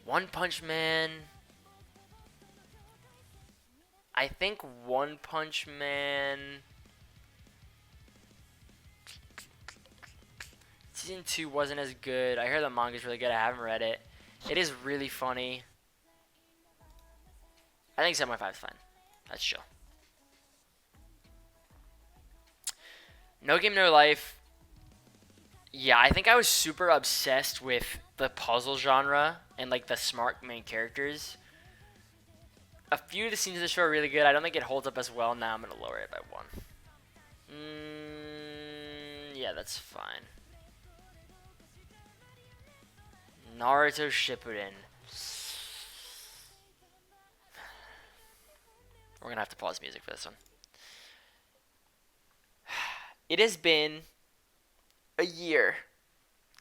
One Punch Man. I think One Punch Man. Season 2 wasn't as good. I hear the manga's really good. I haven't read it. It is really funny. I think 7.5 is fine. That's chill. No Game No Life. Yeah, I think I was super obsessed with the puzzle genre and like the smart main characters. A few of the scenes of the show are really good. I don't think it holds up as well. Now I'm going to lower it by 1. Yeah, that's fine. Naruto Shippuden. We're going to have to pause music for this one. It has been a year,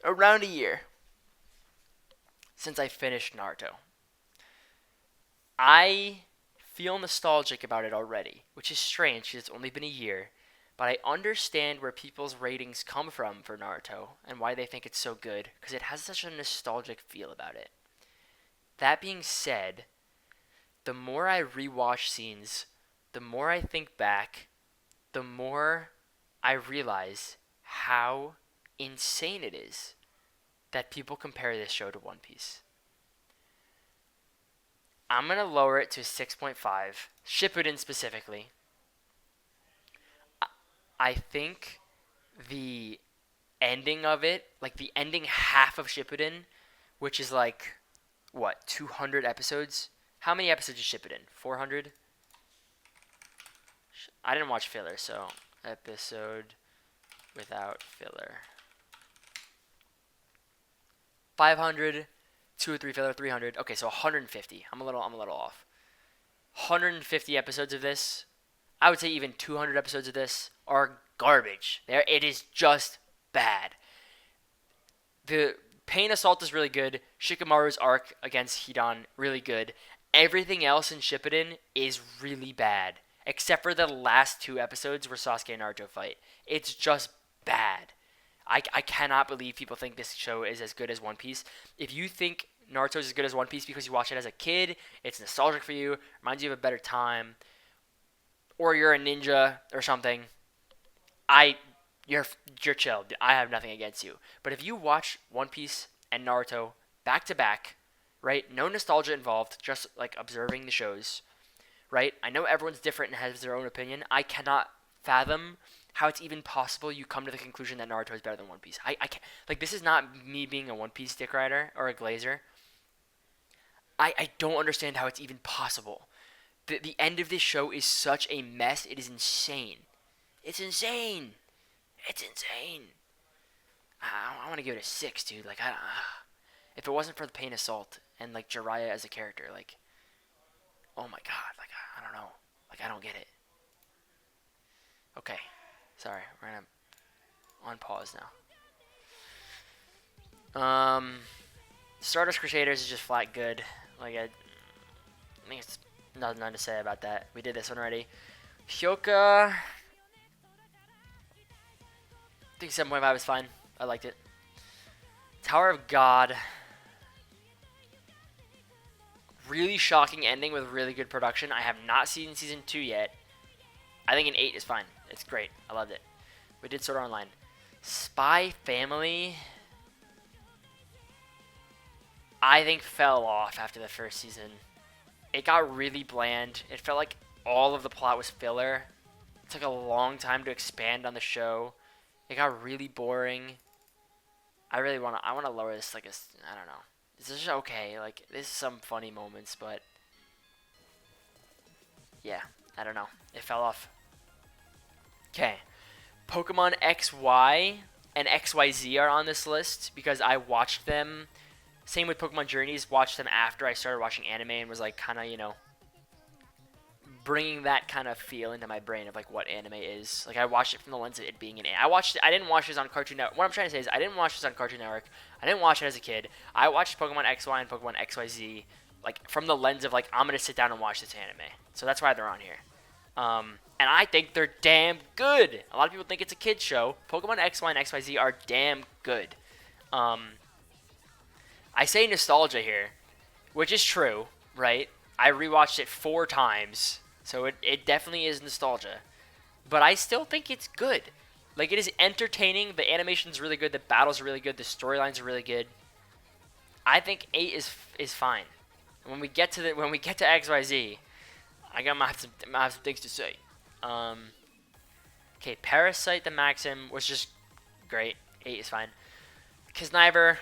around a year, since I finished Naruto. I feel nostalgic about it already, which is strange because it's only been a year, but I understand where people's ratings come from for Naruto and why they think it's so good, because it has such a nostalgic feel about it. That being said, the more I rewatch scenes, the more I think back, the more I realize how insane it is that people compare this show to One Piece. I'm gonna lower it to 6.5. Shippuden specifically. I think the ending of it, like the ending half of Shippuden, which is like what, 200 episodes? How many episodes is Shippuden? 400? I didn't watch filler, so episode without filler. 500, 2 or 3 filler, 300. Okay, so 150. I'm a little off. 150 episodes of this. I would say even 200 episodes of this are garbage. It is just bad. The Pain Assault is really good. Shikamaru's arc against Hidan, really good. Everything else in Shippuden is really bad, except for the last 2 episodes where Sasuke and Naruto fight. It's just bad. I cannot believe people think this show is as good as One Piece. If you think Naruto is as good as One Piece because you watched it as a kid, it's nostalgic for you, reminds you of a better time, or you're a ninja or something, you're chill. I have nothing against you. But if you watch One Piece and Naruto back to back, right? No nostalgia involved, just like observing the shows, right? I know everyone's different and has their own opinion. I cannot fathom how it's even possible you come to the conclusion that Naruto is better than One Piece. I can't, like, this is not me being a One Piece dick rider or a glazer. I don't understand how it's even possible. The end of this show is such a mess. It is insane. It's insane. It's insane. I want to give it a 6, dude. Like, if it wasn't for the Pain Assault and like Jiraiya as a character, like, oh my god, like I don't know, like I don't get it. Okay, sorry, we're gonna on pause now. Stardust Crusaders is just flat good. Like I think it's nothing to say about that. We did this one already. Hyoka, I think 7.5 is fine. I liked it. Tower of God. Really shocking ending with really good production. I have not seen season 2 yet. I think an 8 is fine. It's great. I loved it. We did Sword Art Online. Spy Family, I think fell off after the first season. It got really bland. It felt like all of the plot was filler. It took a long time to expand on the show. It got really boring. I want to lower this like I don't know. This is okay. Like, there's some funny moments, but yeah, I don't know. It fell off. Okay. Pokemon XY and XYZ are on this list because I watched them. Same with Pokemon Journeys. Watched them after I started watching anime and was like kind of, bringing that kind of feel into my brain of like what anime is. Like, I watched it from the lens of it being an anime. I didn't watch this on Cartoon Network. What I'm trying to say is I didn't watch this on Cartoon Network. I didn't watch it as a kid. I watched Pokemon XY and Pokemon XYZ like from the lens of like I'm gonna sit down and watch this anime. So that's why they're on here. And I think they're damn good. A lot of people think it's a kid's show. Pokemon XY and XYZ are damn good. I say nostalgia here, which is true, right? I rewatched it 4 times, so it definitely is nostalgia. But I still think it's good. Like, it is entertaining. The animation's really good. The battles are really good. The storylines are really good. I think 8 is fine. And when we get to XYZ, I have some things to say. Okay, Parasite the Maxim was just great. 8 is fine. Kisniver,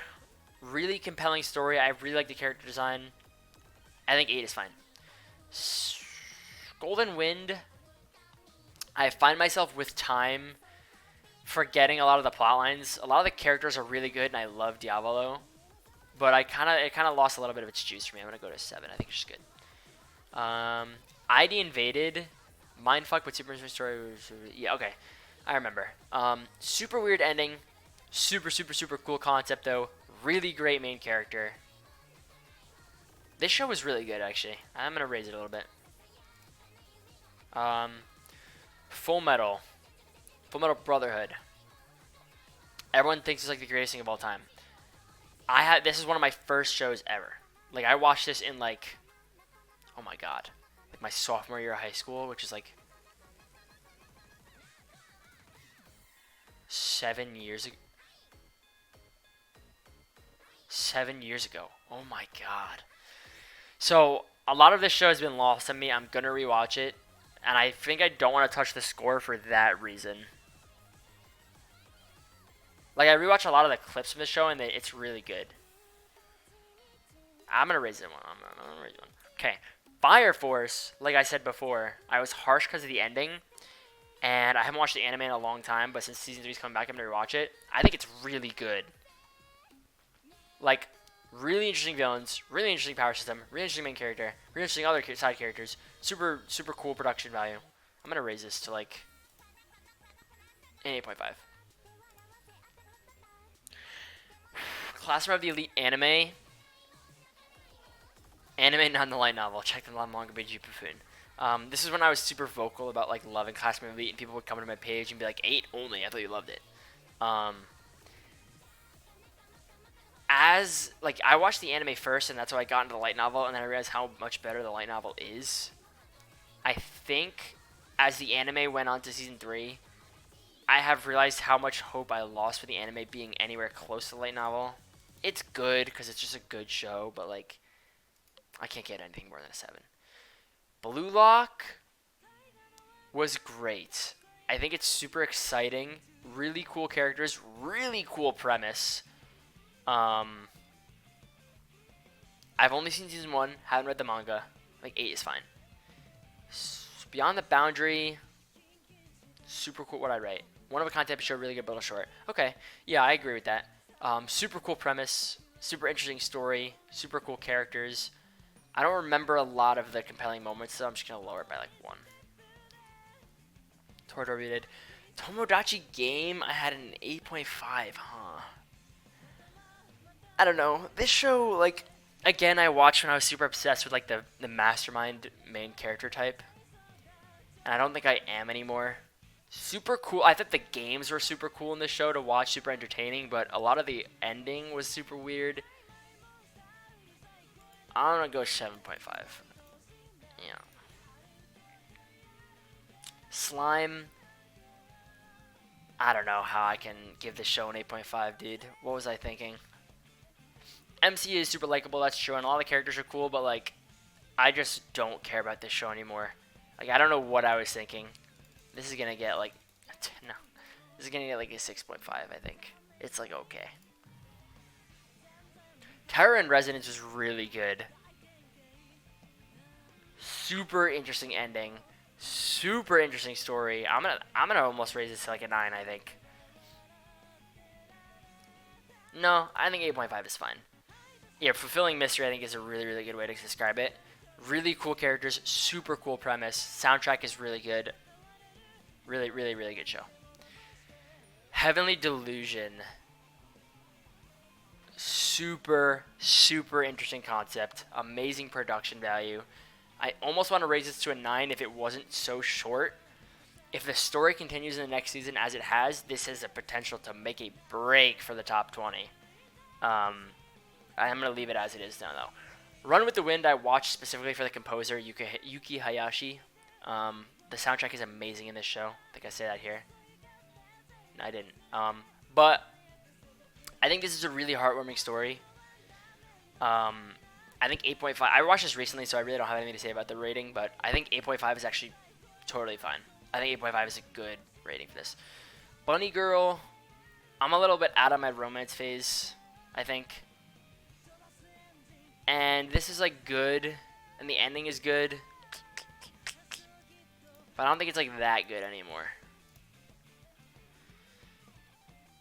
really compelling story. I really like the character design. I think 8 is fine. Golden Wind, I find myself with time forgetting a lot of the plot lines. A lot of the characters are really good, and I love Diavolo. But it kind of lost a little bit of its juice for me. I'm going to go to 7. I think it's just good. ID Invaded, Mindfuck with Super Story. Yeah, okay. I remember. Super weird ending. Super, super, super cool concept, though. Really great main character. This show was really good, actually. I'm going to raise it a little bit. Full Metal Brotherhood. Everyone thinks it's like the greatest thing of all time. This is one of my first shows ever. Like, I watched this in like, oh my god, like my sophomore year of high school, which is like 7 years ago. 7 years ago. Oh my god. So a lot of this show has been lost on me. I'm gonna rewatch it, and I think I don't want to touch the score for that reason. Like, I rewatch a lot of the clips from the show, and it's really good. I'm gonna raise it one. I'm gonna raise it one. Okay, Fire Force. Like I said before, I was harsh because of the ending, and I haven't watched the anime in a long time. But since season 3's coming back, I'm gonna rewatch it. I think it's really good. Like, really interesting villains, really interesting power system, really interesting main character, really interesting other side characters. Super cool production value. I'm gonna raise this to like an 8.5. Classroom of the Elite anime. Anime, not the light novel. Check the manga by Buffoon. This is when I was super vocal about like loving Classroom of the Elite, and people would come to my page and be like, 8 only. I thought you loved it. As like I watched the anime first, and that's how I got into the light novel, and then I realized how much better the light novel is. I think as the anime went on to season 3, I have realized how much hope I lost for the anime being anywhere close to the light novel. It's good because it's just a good show, but like I can't get anything more than a 7. Blue Lock was great. I think it's super exciting. Really cool characters. Really cool premise. I've only seen season 1. Haven't read the manga. Like 8 is fine. Beyond the Boundary. Super cool. What I write. One of a kind type of show. Really good build a short. Okay. Yeah, I agree with that. Super cool premise. Super interesting story. Super cool characters. I don't remember a lot of the compelling moments, so I'm just going to lower it by like 1. Toradora rated. Tomodachi Game, I had an 8.5, huh? I don't know. This show, like, again, I watched when I was super obsessed with, like, the mastermind main character type. And I don't think I am anymore. Super cool. I thought the games were super cool in this show to watch, super entertaining, but a lot of the ending was super weird. I'm going to go 7.5. Yeah. Slime. I don't know how I can give this show an 8.5, dude. What was I thinking? MC is super likable, that's true, and all the characters are cool, but, like, I just don't care about this show anymore. Like, I don't know what I was thinking. This is going to get, like, no. This is going to get, like, a 6.5, I think. It's, like, okay. Terror in Resonance was really good. Super interesting ending. Super interesting story. I'm gonna almost raise this to like a 9, I think. No, I think 8.5 is fine. Yeah, Fulfilling Mystery I think is a really, really good way to describe it. Really cool characters, super cool premise. Soundtrack is really good. Really, really, really good show. Heavenly Delusion. Super, super interesting concept. Amazing production value. I almost want to raise this to a 9 if it wasn't so short. If the story continues in the next season as it has, this has a potential to make a break for the top 20. I'm going to leave it as it is now, though. Run with the Wind I watched specifically for the composer, Yuki Hayashi. The soundtrack is amazing in this show. I think I say that here. No, I didn't. But I think this is a really heartwarming story. I think 8.5. I watched this recently, so I really don't have anything to say about the rating, but I think 8.5 is actually totally fine. I think 8.5 is a good rating for this. Bunny Girl, I'm a little bit out of my romance phase, I think. And this is like good, and the ending is good. But I don't think it's like that good anymore.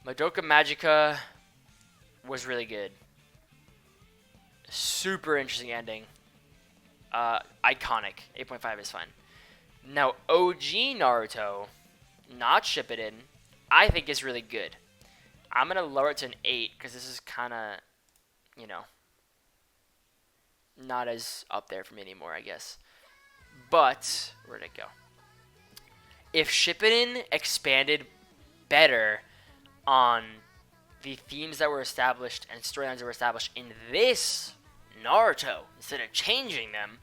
Madoka Magica was really good. Super interesting ending. Iconic. 8.5 is fine. Now, OG Naruto, not Shippuden, I think is really good. I'm going to lower it to an 8 because this is kind of, you know, not as up there for me anymore, I guess. But, where'd it go? If Shippuden expanded better on the themes that were established and storylines that were established in this Naruto, instead of changing them,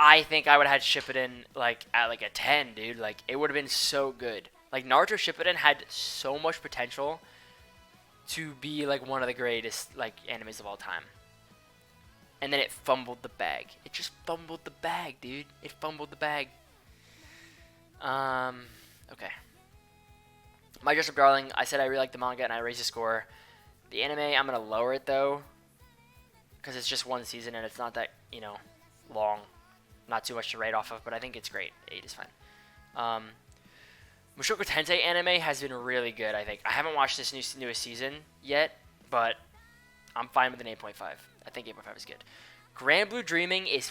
I think I would have had Shippuden like at like a 10, dude. Like it would have been so good. Like Naruto Shippuden had so much potential to be like one of the greatest like animes of all time. and then it fumbled the bag. It just fumbled the bag, dude. It fumbled the bag. Okay. My Dress Up Darling, I said I really like the manga and I raised the score. The anime, I'm going to lower it though, because it's just one season and it's not that, long. Not too much to write off of, but I think it's great. 8 is fine. Mushoku Tensei anime has been really good, I think. I haven't watched this newest season yet, but I'm fine with an 8.5. I think 8.5 is good. Grand Blue Dreaming is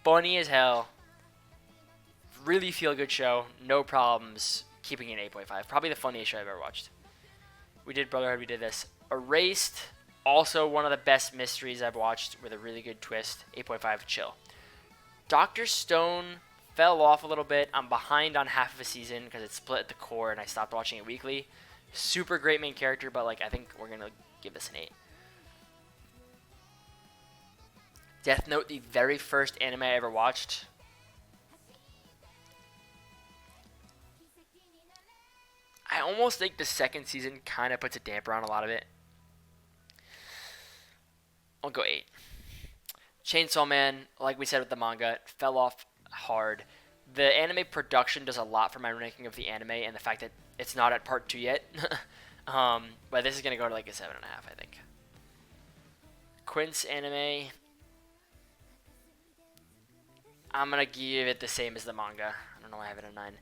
funny as hell. Really feel good show. No problems keeping it 8.5. Probably the funniest show I've ever watched. We did Brotherhood. We did this. Erased. Also one of the best mysteries I've watched with a really good twist. 8.5 chill. Dr. Stone fell off a little bit. I'm behind on half of a season because it's split at the core and I stopped watching it weekly. Super great main character, but I think we're going to give this an 8. Death Note, the very first anime I ever watched. I almost think the second season kind of puts a damper on a lot of it. I'll go 8. Chainsaw Man, like we said with the manga, fell off hard. The anime production does a lot for my ranking of the anime, and the fact that it's not at part 2 yet. But this is going to go to a 7.5, I think. Quince anime, I'm going to give it the same as the manga. I don't know why I have it at 9.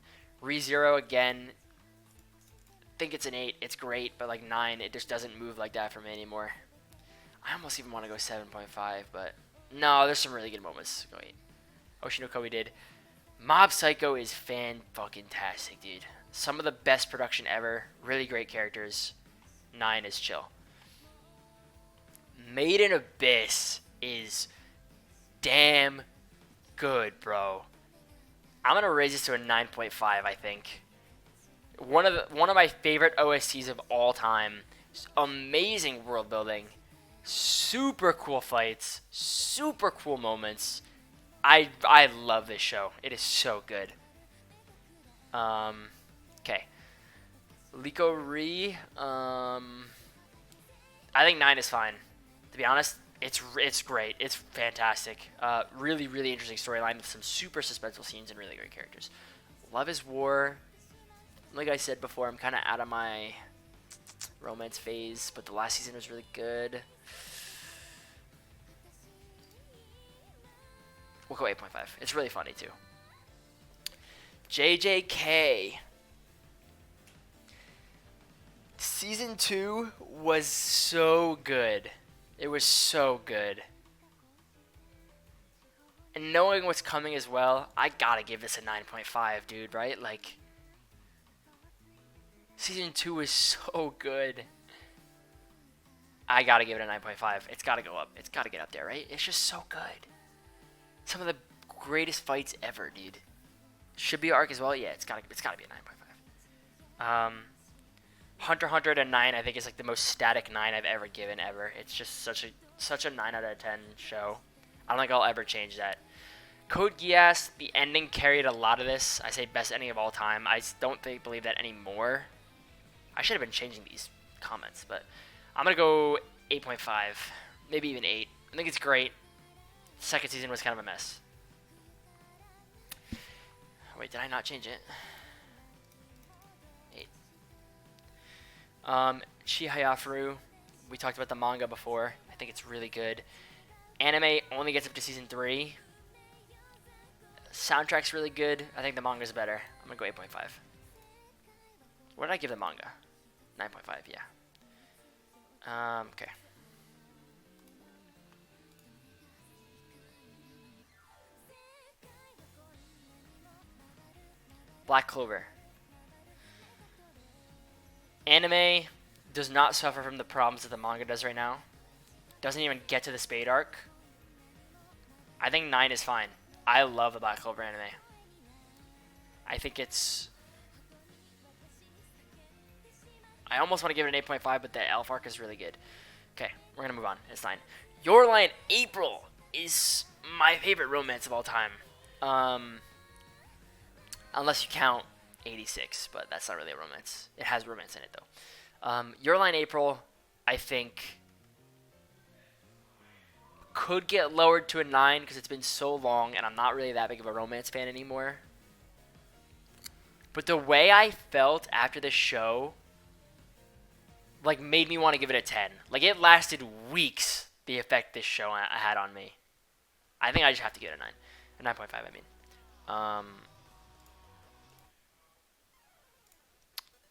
ReZero, again, I think it's an 8. It's great, but 9, it just doesn't move like that for me anymore. I almost even want to go 7.5, but no, there's some really good moments. Go 8. Oshinoko we did. Mob Psycho is fan-fucking-tastic, dude. Some of the best production ever. Really great characters. 9 is chill. Made in Abyss is damn good, bro. I'm gonna raise this to a 9.5, I think. One of my favorite OSTs of all time. Amazing world building. Super cool fights. Super cool moments. I love this show. It is so good. Okay. Liko Ri. I think 9 is fine. To be honest, it's great. It's fantastic. Really, really interesting storyline with some super suspenseful scenes and really great characters. Love is War. Like I said before, I'm kind of out of my romance phase, but the last season was really good. We'll go 8.5. It's really funny, too. JJK. Season 2 was so good. It was so good. And knowing what's coming as well, I gotta give this a 9.5, dude, right? Season 2 is so good. I gotta give it a 9.5. It's gotta go up. It's gotta get up there, right? It's just so good. Some of the greatest fights ever, dude. Should be arc as well. Yeah, it's gotta be a 9.5. Hunter x Hunter at a 9, I think is the most static 9 I've ever given ever. It's just such a 9 out of 10 show. I don't think I'll ever change that. Code Geass, the ending carried a lot of this. I say best ending of all time. I don't believe that anymore. I should have been changing these comments, but I'm gonna go 8.5, maybe even 8. I think it's great. Second season was kind of a mess. Wait, did I not change it? 8. Chihayafuru. We talked about the manga before. I think it's really good. Anime only gets up to season 3. Soundtrack's really good. I think the manga's better. I'm gonna go 8.5. What did I give the manga? 9.5, yeah. Okay. Black Clover. Anime does not suffer from the problems that the manga does right now. Doesn't even get to the Spade arc. I think 9 is fine. I love the Black Clover anime. I think it's... I almost want to give it an 8.5, but the Elf arc is really good. Okay, we're going to move on. It's 9. Your Line April is my favorite romance of all time. Unless you count 86, but that's not really a romance. It has romance in it, though. Your Line April, I think... could get lowered to a 9 because it's been so long and I'm not really that big of a romance fan anymore. But the way I felt after the show, like, made me want to give it a 10. Like, it lasted weeks, the effect this show had on me. I think I just have to give it a 9. A 9.5, I mean.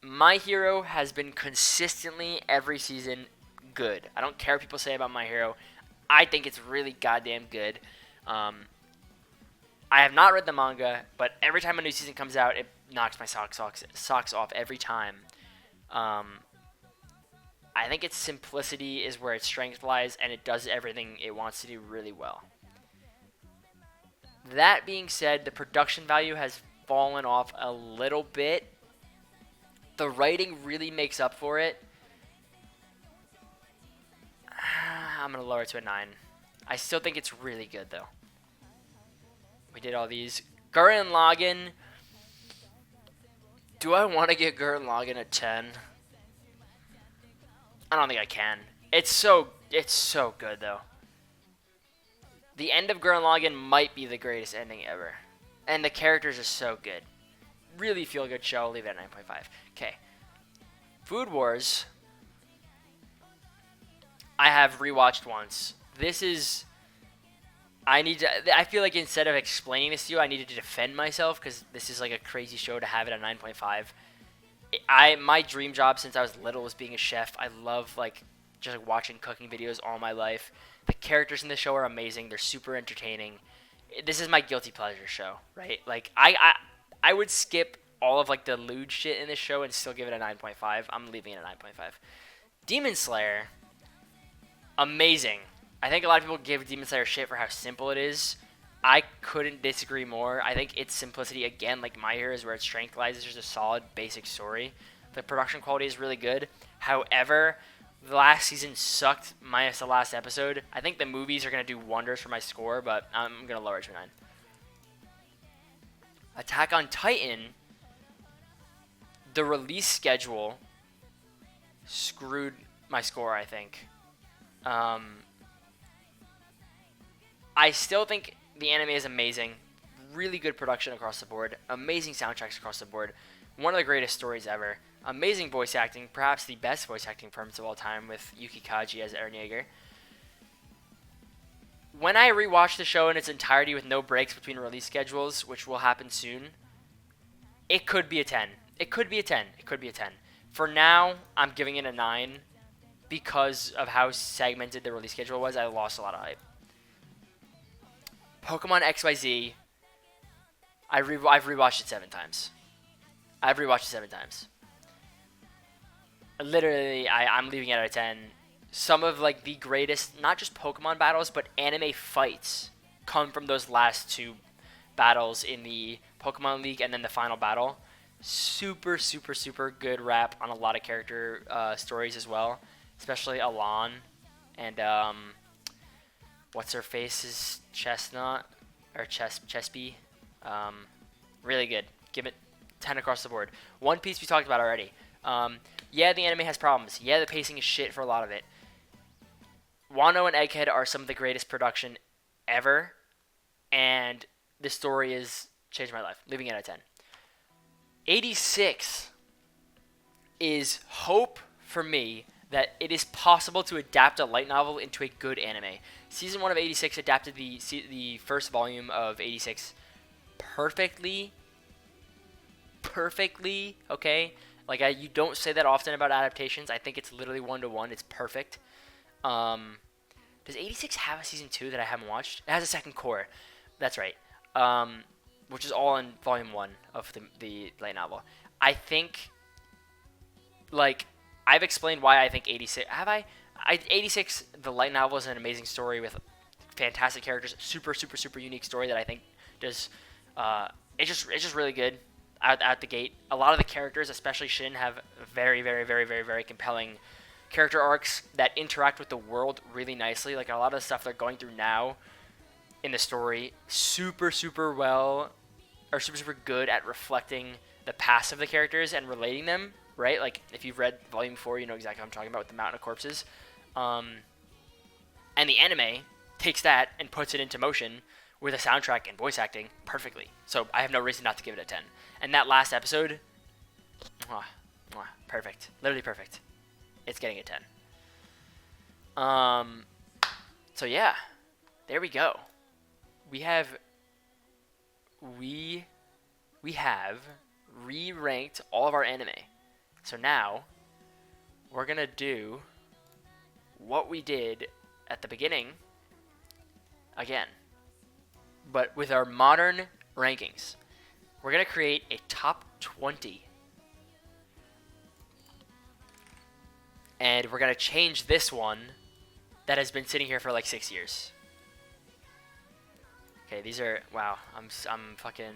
My Hero has been consistently every season good. I don't care what people say about My Hero. I think it's really goddamn good. I have not read the manga, but every time a new season comes out, it knocks my socks off every time. I think its simplicity is where its strength lies, and it does everything it wants to do really well. That being said, the production value has fallen off a little bit. The writing really makes up for it. I'm going to lower it to a 9. I still think it's really good, though. We did all these. Gurren Lagann. Do I want to get Gurren Lagann a 10? I don't think I can. It's so good, though. The end of Gurren Lagann might be the greatest ending ever. And the characters are so good. Really feel good show. I'll leave it at 9.5. Okay. Food Wars. I have rewatched once. This is... I feel like instead of explaining this to you, I needed to defend myself because this is like a crazy show to have it at 9.5. My dream job since I was little was being a chef. I love like just like watching cooking videos all my life. The characters in the show are amazing. They're super entertaining. This is my guilty pleasure show, right? Like I would skip all of like the lewd shit in this show and still give it a 9.5. I'm leaving it at 9.5. Demon Slayer, amazing. I think a lot of people give Demon Slayer shit for how simple it is. I couldn't disagree more. I think its simplicity, again, like My Hero, is where its strength lies. It's just a solid, basic story. The production quality is really good. However, the last season sucked, minus the last episode. I think the movies are going to do wonders for my score, but I'm going to lower it to a 9. Attack on Titan, the release schedule screwed my score, I think. I still think the anime is amazing. Really good production across the board. Amazing soundtracks across the board. One of the greatest stories ever. Amazing voice acting. Perhaps the best voice acting performance of all time with Yuki Kaji as Eren Yeager. When I rewatch the show in its entirety with no breaks between release schedules, which will happen soon, it could be a 10. It could be a 10. It could be a 10. For now, I'm giving it a 9 because of how segmented the release schedule was. I lost a lot of hype. Pokemon XYZ, I've rewatched it 7 times. Literally, I'm leaving it at a 10. Some of like the greatest, not just Pokemon battles, but anime fights come from those last 2 battles in the Pokemon League and then the final battle. Super, super, super good wrap on a lot of character stories as well, especially Alon and what's her face's Chestnut or Chespy. Really good. Give it 10 across the board. One Piece we talked about already. Yeah, the anime has problems. Yeah, the pacing is shit for a lot of it. Wano and Egghead are some of the greatest production ever, and the story is changed my life. Leaving it at 10. 86 is hope for me that it is possible to adapt a light novel into a good anime. Season 1 of 86 adapted the first volume of 86 perfectly, okay? Like, you don't say that often about adaptations. I think it's literally 1-to-1. It's perfect. Does 86 have a season 2 that I haven't watched? It has a second core. That's right. Which is all in volume 1 of the light novel. I think, like, I've explained why I think 86... Have I? 86, the light novel, is an amazing story with fantastic characters. Super, super, super unique story that I think does... It's just really good out the gate. A lot of the characters, especially Shin, have very, very, very, very, very compelling character arcs that interact with the world really nicely. Like, a lot of the stuff they're going through now in the story, super, super well, or super, super good at reflecting the past of the characters and relating them, right? Like, if you've read Volume 4, you know exactly what I'm talking about with the Mountain of Corpses. And the anime takes that and puts it into motion with a soundtrack and voice acting perfectly. So I have no reason not to give it a 10. And that last episode, perfect. Literally perfect. It's getting a 10. So yeah, there we go. We have re-ranked all of our anime. So now we're gonna do what we did at the beginning again, but with our modern rankings. We're gonna create a top 20, and we're gonna change this one that has been sitting here for like 6 years. Okay, these are, wow, I'm fucking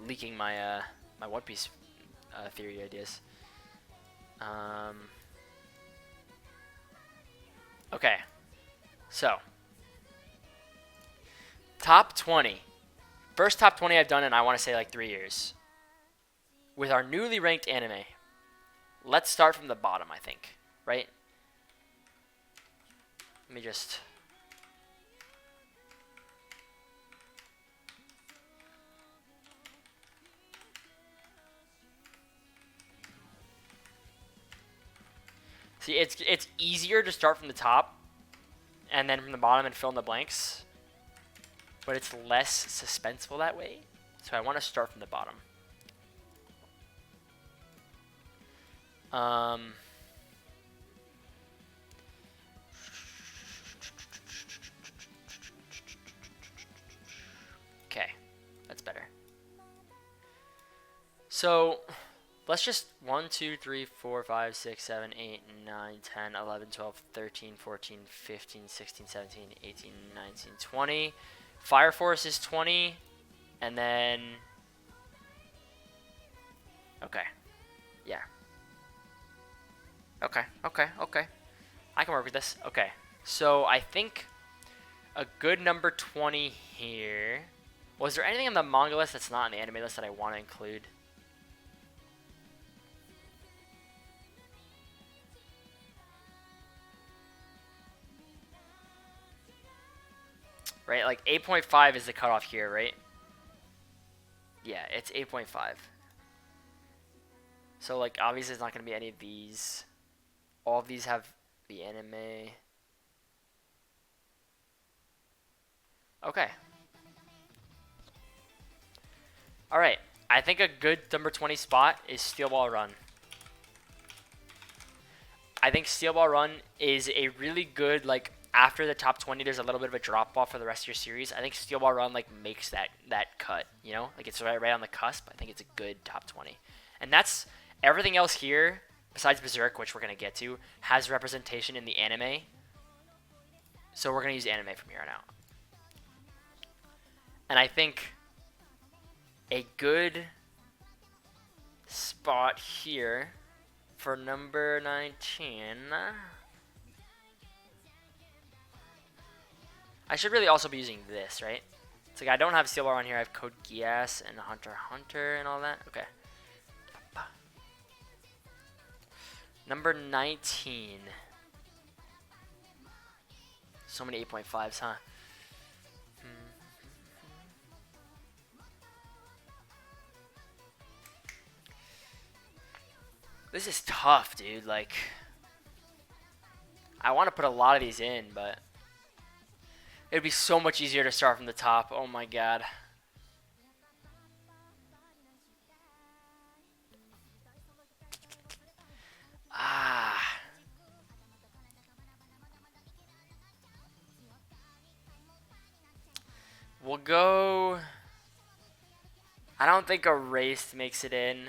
leaking my my One Piece theory ideas. Okay, so top 20. First top 20 I've done in, I want to say, like 3 years. With our newly ranked anime. Let's start from the bottom, I think, right? Let me just... See, it's easier to start from the top and then from the bottom and fill in the blanks, but it's less suspenseful that way. So I want to start from the bottom. Okay, that's better. So let's just 1, 2, 3, 4, 5, 6, 7, 8, 9, 10, 11, 12, 13, 14, 15, 16, 17, 18, 19, 20. Fire Force is 20. And then... Okay. Yeah. Okay. I can work with this. Okay. So I think a good number 20 here. Was there anything on the manga list that's not on the anime list that I want to include? Right, like 8.5 is the cutoff here, right? Yeah, it's 8.5. So, like, obviously it's not going to be any of these. All of these have the anime. Okay. Alright, I think a good number 20 spot is Steel Ball Run. I think Steel Ball Run is a really good, like, after the top 20, there's a little bit of a drop off for the rest of your series. I think Steel Ball Run like makes that cut, you know, like it's right on the cusp. I think it's a good top 20, and that's everything else here besides Berserk, which we're gonna get to, has representation in the anime. So we're gonna use anime from here on out, and I think a good spot here for number 19. I should really also be using this, right? It's like I don't have Steel Ball on here. I have Code Geass and Hunter x Hunter and all that. Okay. Number 19. So many 8.5s, huh? This is tough, dude. Like, I want to put a lot of these in, but it'd be so much easier to start from the top. Oh my god. We'll go... I don't think Erased makes it in.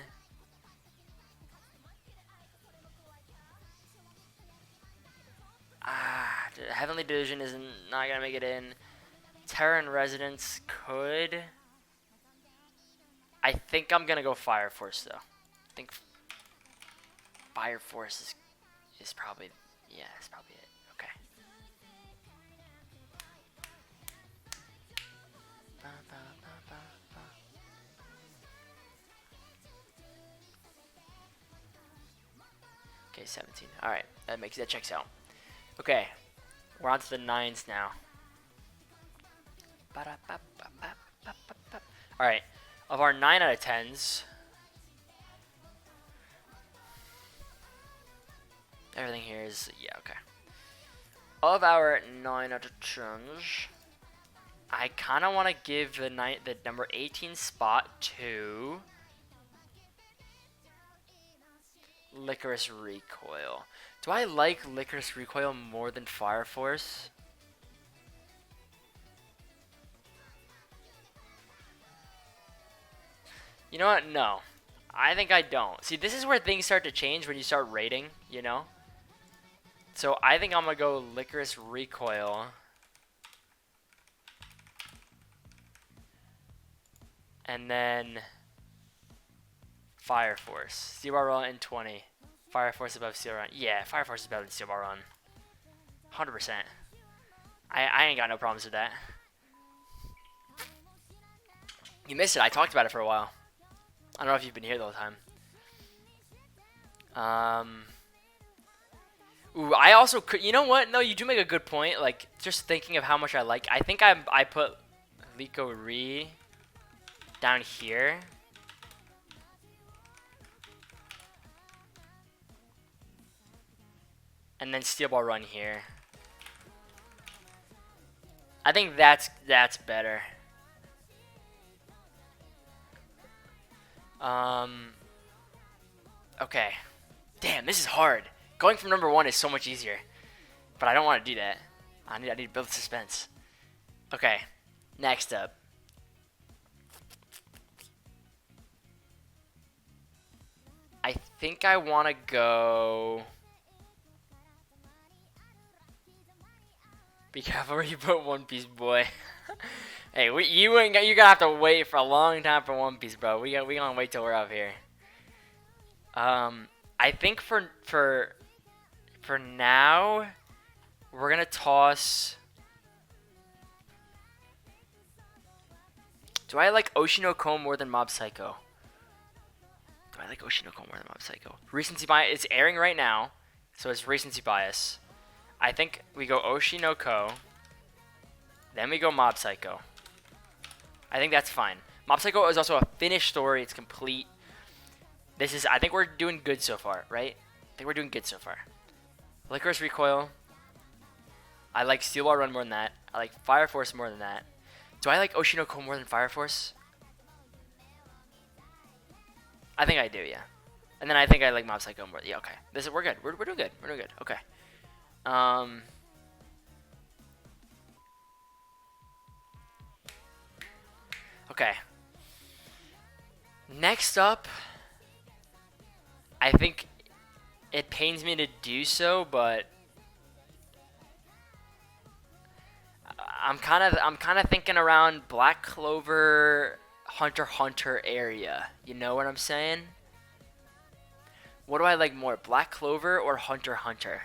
Heavenly Division is not going to make it in. Terran Residence could. I think I'm going to go Fire Force, though. I think Fire Force is probably... Yeah, it's probably it. Okay. Okay, 17. Alright, that checks out. Okay, we're on to the 9s now. Alright, of our 9 out of 10s, everything here is, yeah, okay. Of our 9 out of 10s, I kind of want to give the number 18 spot to Licorice Recoil. Do I like Licorice Recoil more than Fire Force? You know what? No. I think I don't. See, this is where things start to change when you start rating, you know? So I think I'm going to go Licorice Recoil. And then Fire Force. Steel Ball Run in 20. Fire Force above Steel Run. Yeah, Fire Force is better than Steel Ball Run. 100%. I ain't got no problems with that. You missed it. I talked about it for a while. I don't know if you've been here the whole time. Ooh, I also could. You know what? No, you do make a good point. Like, just thinking of how much I like. I think I put Lico Re down here. And then Steel Ball Run here. I think that's better. Okay. Damn, this is hard. Going from number 1 is so much easier. But I don't want to do that. I need to build suspense. Okay. Next up. I think I want to go... Be careful where you put One Piece, boy. Hey, you're gonna have to wait for a long time for One Piece, bro. We gonna wait till we're up here. I think for now, we're gonna toss. Do I like Oshinoko more than Mob Psycho? Do I like Oshinoko more than Mob Psycho? Recency bias. It's airing right now, so it's recency bias. I think we go Oshinoko, then we go Mob Psycho. I think that's fine. Mob Psycho is also a finished story. It's complete. I think we're doing good so far, right? I think we're doing good so far. Licorice Recoil. I like Steel Ball Run more than that. I like Fire Force more than that. Do I like Oshinoko more than Fire Force? I think I do, yeah. And then I think I like Mob Psycho more. Yeah, okay. We're good. We're doing good. We're doing good. Okay. Okay. Next up, I think it pains me to do so, but I'm kind of thinking around Black Clover, Hunter x Hunter area. You know what I'm saying? What do I like more, Black Clover or Hunter x Hunter?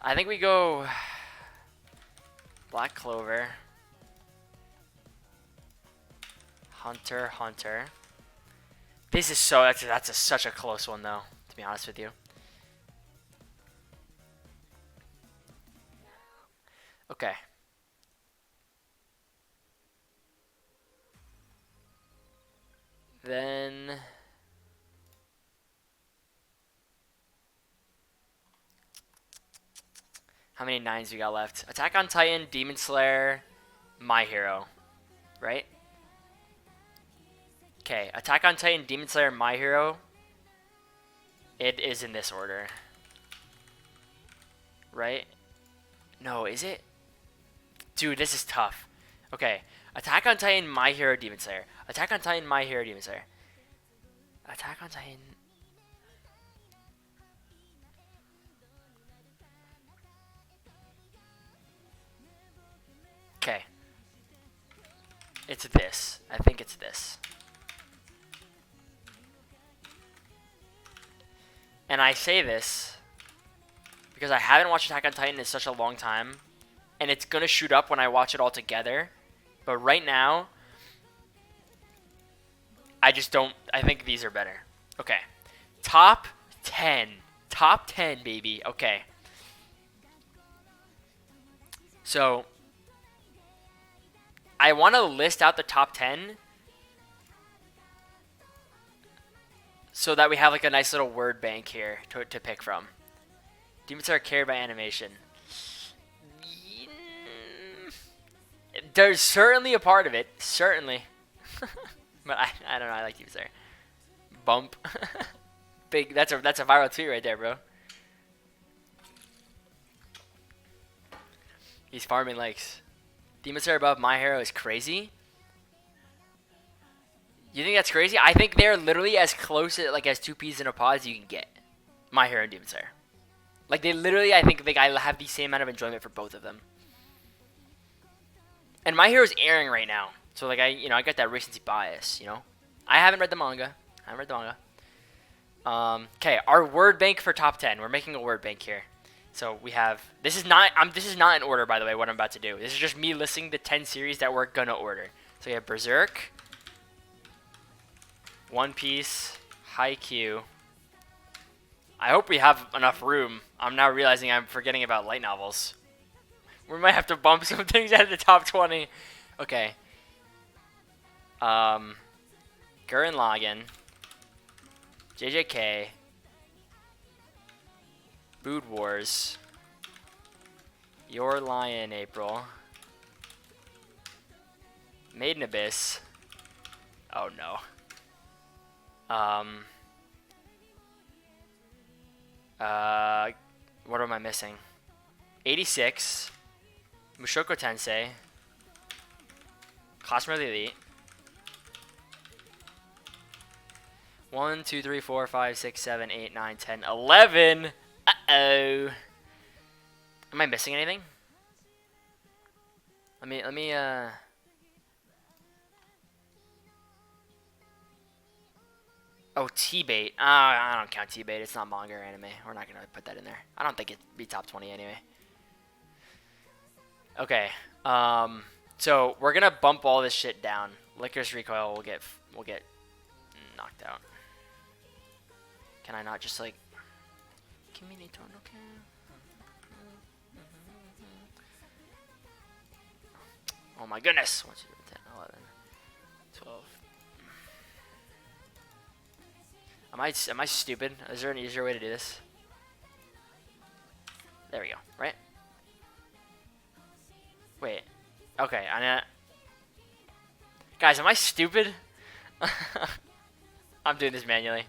I think we go Black Clover, Hunter x Hunter. This is such a close one though, to be honest with you. Okay. Then how many 9s we got left? Attack on Titan, Demon Slayer, My Hero, right? Okay, Attack on Titan, Demon Slayer, My Hero. It is in this order, right? No, is it? Dude, this is tough. Okay, Attack on Titan, My Hero, Demon Slayer. Attack on Titan, My Hero, Demon Slayer. Attack on Titan. Okay. It's this. I think it's this. And I say this because I haven't watched Attack on Titan in such a long time. And it's going to shoot up when I watch it all together. But right now, I just don't. I think these are better. Okay. Top 10. Top 10, baby. Okay. So, I want to list out the top 10 so that we have like a nice little word bank here to pick from. Demon Slayer carried by animation. There's certainly a part of it. Certainly. But I don't know. I like Demon Slayer. Bump. Big. That's a viral tweet right there, bro. He's farming likes. Demon Slayer above My Hero is crazy. You think that's crazy? I think they're literally as close as two peas in a pod as you can get. My Hero and Demon Slayer. Like they literally, I think I have the same amount of enjoyment for both of them. And My Hero's airing right now, so like I got that recency bias. I haven't read the manga. Okay, our word bank for top 10. We're making a word bank here. So we have this is not in order, by the way, what I'm about to do. This is just me listing the 10 series that we're gonna order. So we have Berserk, One Piece, Haikyuu. I hope we have enough room. I'm now realizing I'm forgetting about light novels. We might have to bump some things out of the top 20. Okay. Gurren Lagann, JJK, Food Wars, Your Lie in April, Made in Abyss. Oh no. What am I missing? 86, Mushoku Tensei, Classroom of the Elite. 1, 2, 3, 4, 5, 6, 7, 8, 9, 10, 11. Uh-oh. Am I missing anything? Let me Oh, T-Bait. I don't count T-Bait. It's not manga or anime. We're not going to put that in there. I don't think it'd be top 20 anyway. Okay. So we're going to bump all this shit down. Licorice Recoil will get knocked out. Can I not just like Oh my goodness. 1, 2, 3, 10, 11, 12. Am I stupid? Is there an easier way to do this? There we go, right? Wait. Okay, guys, am I stupid? I'm doing this manually.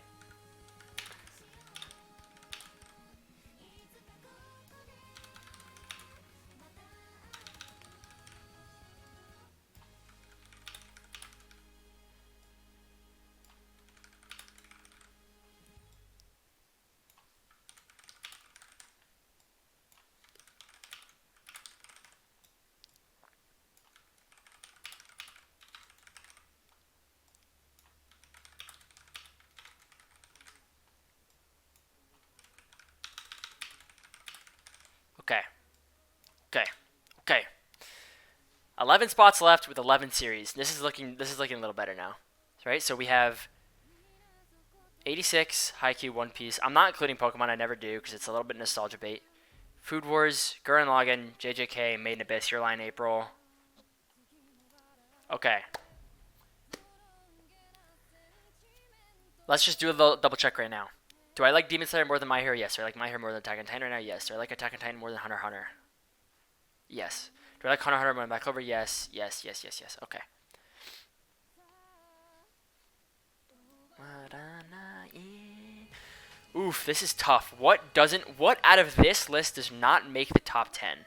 Okay. 11 spots left with 11 series. This is looking a little better now. Right? So we have 86, Haikyuu, One Piece. I'm not including Pokemon. I never do because it's a little bit nostalgia bait. Food Wars, Gurren Lagann, JJK, Made in Abyss, Your Lie in April. Okay. Let's just do a little double check right now. Do I like Demon Slayer more than My Hero? Yes. Do I like My Hero more than Attack on Titan right now? Yes. Do I like Attack on Titan more than Hunter x Hunter? Yes. Do I like Hunter x Hunter more than Black Clover? Yes. Okay. Oof, this is tough. What out of this list does not make the top 10?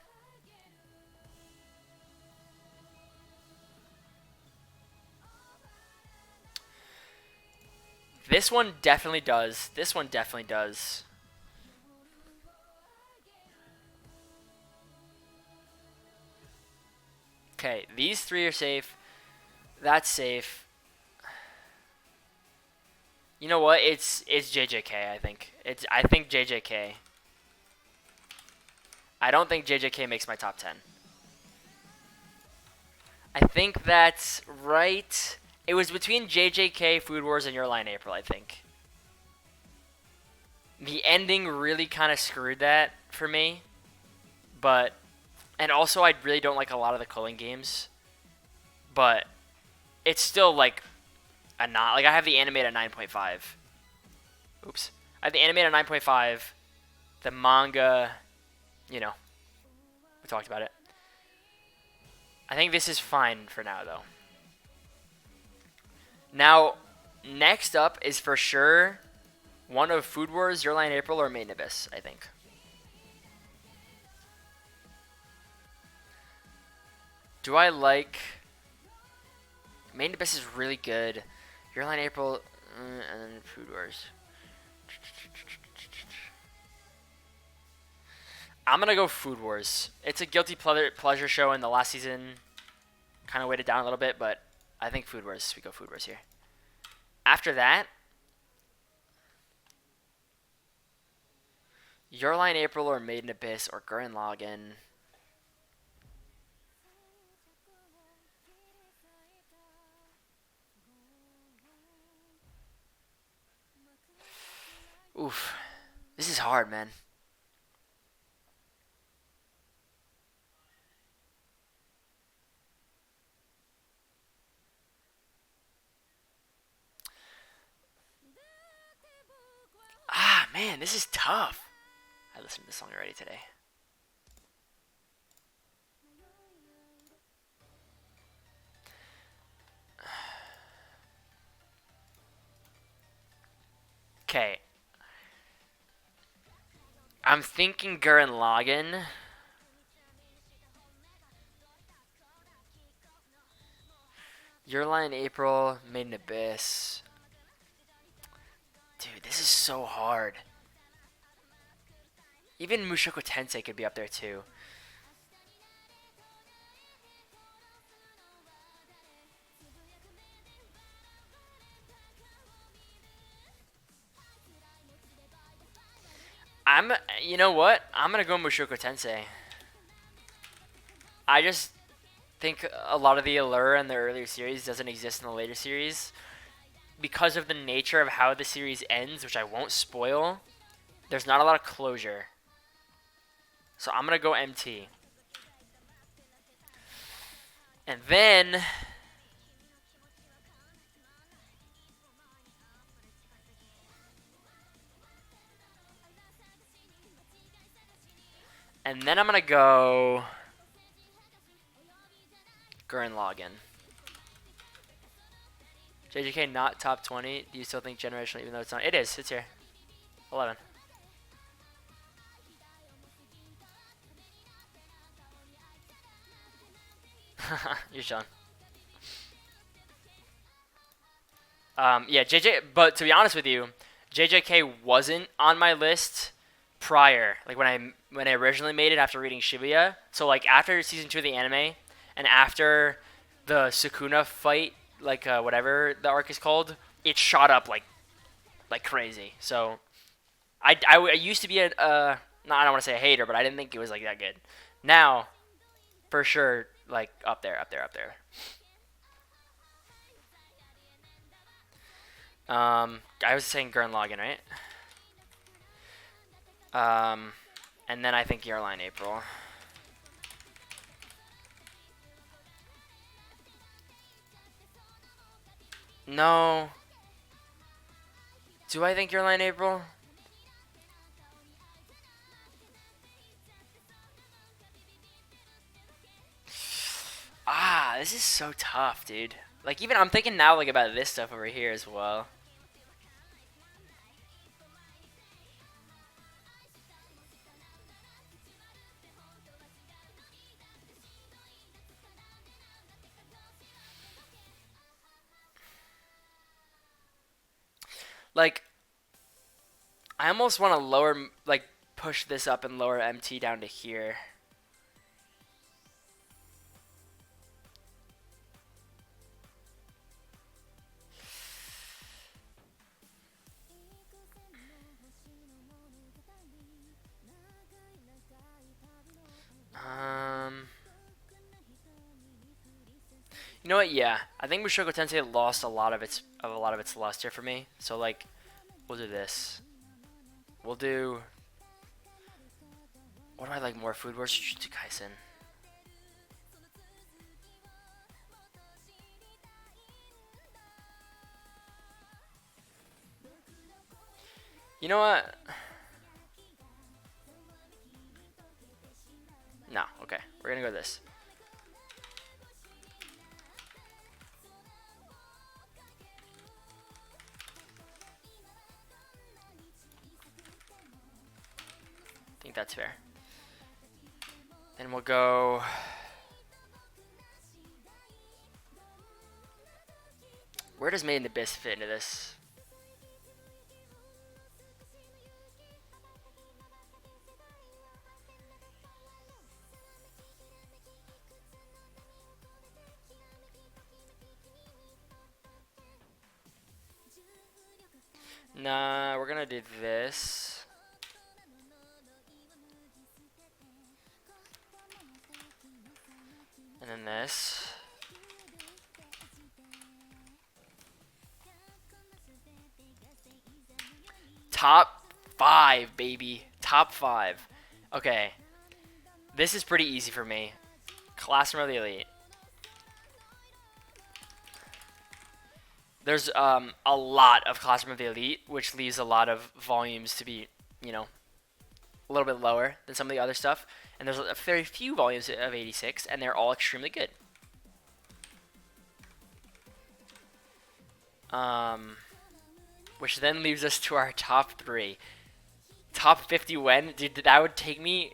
This one definitely does. This one definitely does. Okay, these three are safe. That's safe. You know what? It's JJK, I think. I think JJK. I don't think JJK makes my top 10. I think that's right. It was between JJK, Food Wars, and Your Lie in April, I think. The ending really kind of screwed that for me, but and also I really don't like a lot of the culling games, but it's still like a not like I have the anime at 9.5. Oops, I have the anime at 9.5. The manga, you know, we talked about it. I think this is fine for now though. Now, next up is for sure one of Food Wars, Your Lie in April, or Made in Abyss, I think. Do I like... Made in Abyss is really good. Your Lie in April, and then Food Wars. I'm going to go Food Wars. It's a guilty pleasure show, and the last season kind of weighted down a little bit, but I think Food Wars. We go Food Wars here. After that, Your Lie in April or Made in Abyss or Gurren Lagann. Oof. This is hard, man. Ah, man, this is tough. I listened to this song already today. Okay. I'm thinking Gurren Lagann. Your Lie in April, Made in Abyss. Dude, this is so hard. Even Mushoku Tensei could be up there too. You know what? I'm gonna go Mushoku Tensei. I just think a lot of the allure in the earlier series doesn't exist in the later series. Because of the nature of how the series ends, which I won't spoil, there's not a lot of closure. So I'm gonna go MT. And then I'm gonna go Gurren Lagann. JJK not top 20. Do you still think generational even though it's not? It is. It's here. 11. You're chilling. Yeah, but to be honest with you, JJK wasn't on my list prior, like when I originally made it after reading Shibuya. So like after season 2 of the anime and after the Sukuna fight, like whatever the arc is called, it shot up like crazy. So I used to be no, I don't want to say a hater, but I didn't think it was like that good. Now, for sure, like up there. I was saying Gurren Lagann, right? And then I think Your Lie in April. No. Do I think Your Lie in April? Ah, this is so tough, dude. Like even I'm thinking now like about this stuff over here as well. Like I almost want to lower like push this up and lower MT down to here. You know what? Yeah, I think Mushoku Tensei lost a lot of its luster for me. So like, we'll do this. We'll do... What do I like more? Food Wars Jujutsu Kaisen. You know what? No, okay. We're gonna go with this. I think that's fair. Then we'll go... Where does Made in Abyss fit into this? Nah, we're gonna do this. And then this. Top 5, baby. Top 5. Okay. This is pretty easy for me. Classroom of the Elite. There's a lot of Classroom of the Elite, which leaves a lot of volumes to be, you know, a little bit lower than some of the other stuff. And there's a very few volumes of 86, and they're all extremely good. Which then leaves us to our top 3. Top 50 when? Dude, that would take me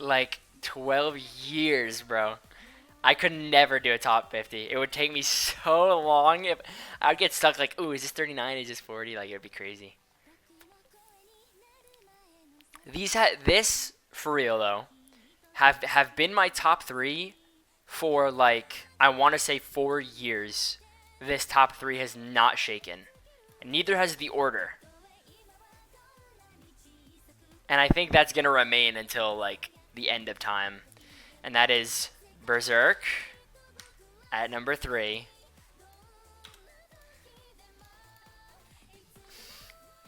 like 12 years, bro. I could never do a top 50. It would take me so long. If I would get stuck like, ooh, is this 39? Is this 40? Like, it would be crazy. This for real though, have been my top 3 for like, I want to say 4 years. This top 3 has not shaken. And neither has the order. And I think that's going to remain until like the end of time. And that is Berserk at number 3.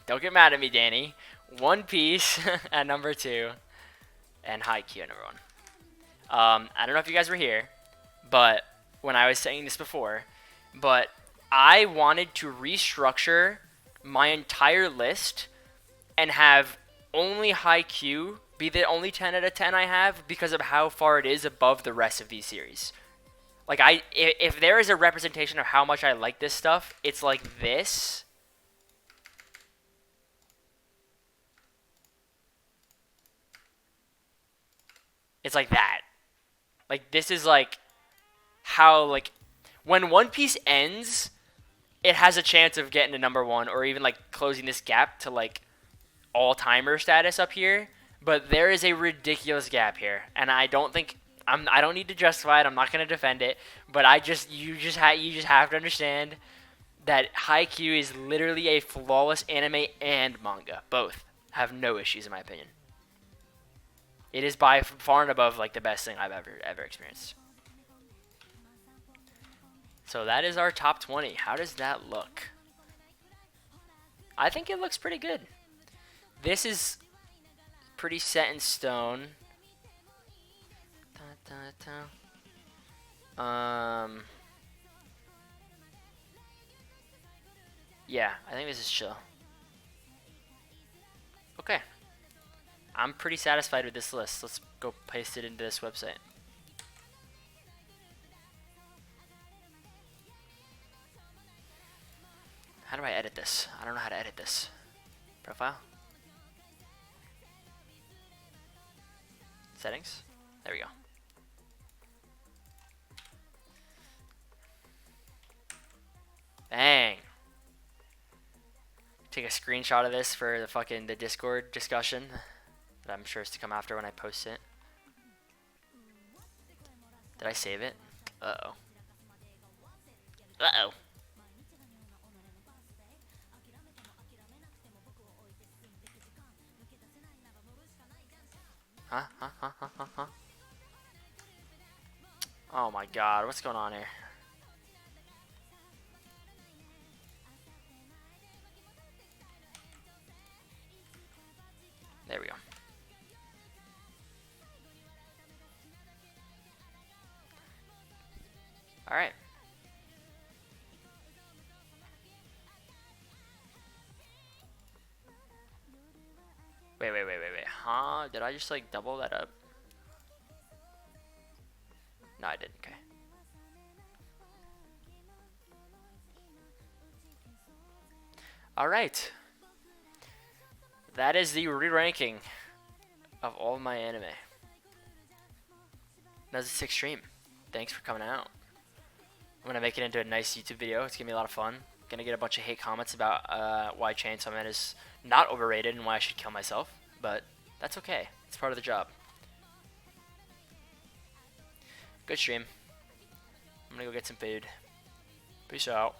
Don't get mad at me, Danny. One Piece at number 2. And Haikyuu at number 1. I don't know if you guys were here, but when I was saying this before, but I wanted to restructure my entire list and have only Haikyuu be the only 10 out of 10 I have because of how far it is above the rest of these series. Like, if there is a representation of how much I like this stuff, it's like this. It's like that. Like, this is like how, like, when One Piece ends, it has a chance of getting to number 1 or even like closing this gap to like all-timer status up here. But there is a ridiculous gap here, and I don't think I don't need to justify it. I'm not going to defend it, but you just have to understand that Haikyuu is literally a flawless anime and manga. Both have no issues in my opinion. It is by far and above like the best thing I've ever experienced. So that is our top 20. How does that look? I think it looks pretty good. This is pretty set in stone. Yeah, I think this is chill. Okay. I'm pretty satisfied with this list. Let's go paste it into this website. How do I edit this? I don't know how to edit this. Profile? Settings? There we go. Bang! Take a screenshot of this for the Discord discussion that I'm sure is to come after when I post it. Did I save it? Uh-oh. Uh-oh. Huh? Oh my god, what's going on here? Alright. Wait. Huh? Did I just like double that up? No, I didn't. Okay. Alright. That is the re-ranking of all my anime. That's a sick stream. Thanks for coming out. I'm gonna make it into a nice YouTube video. It's gonna be a lot of fun. Gonna get a bunch of hate comments about why Chainsaw Man is not overrated and why I should kill myself, but that's okay. It's part of the job. Good stream. I'm gonna go get some food. Peace out.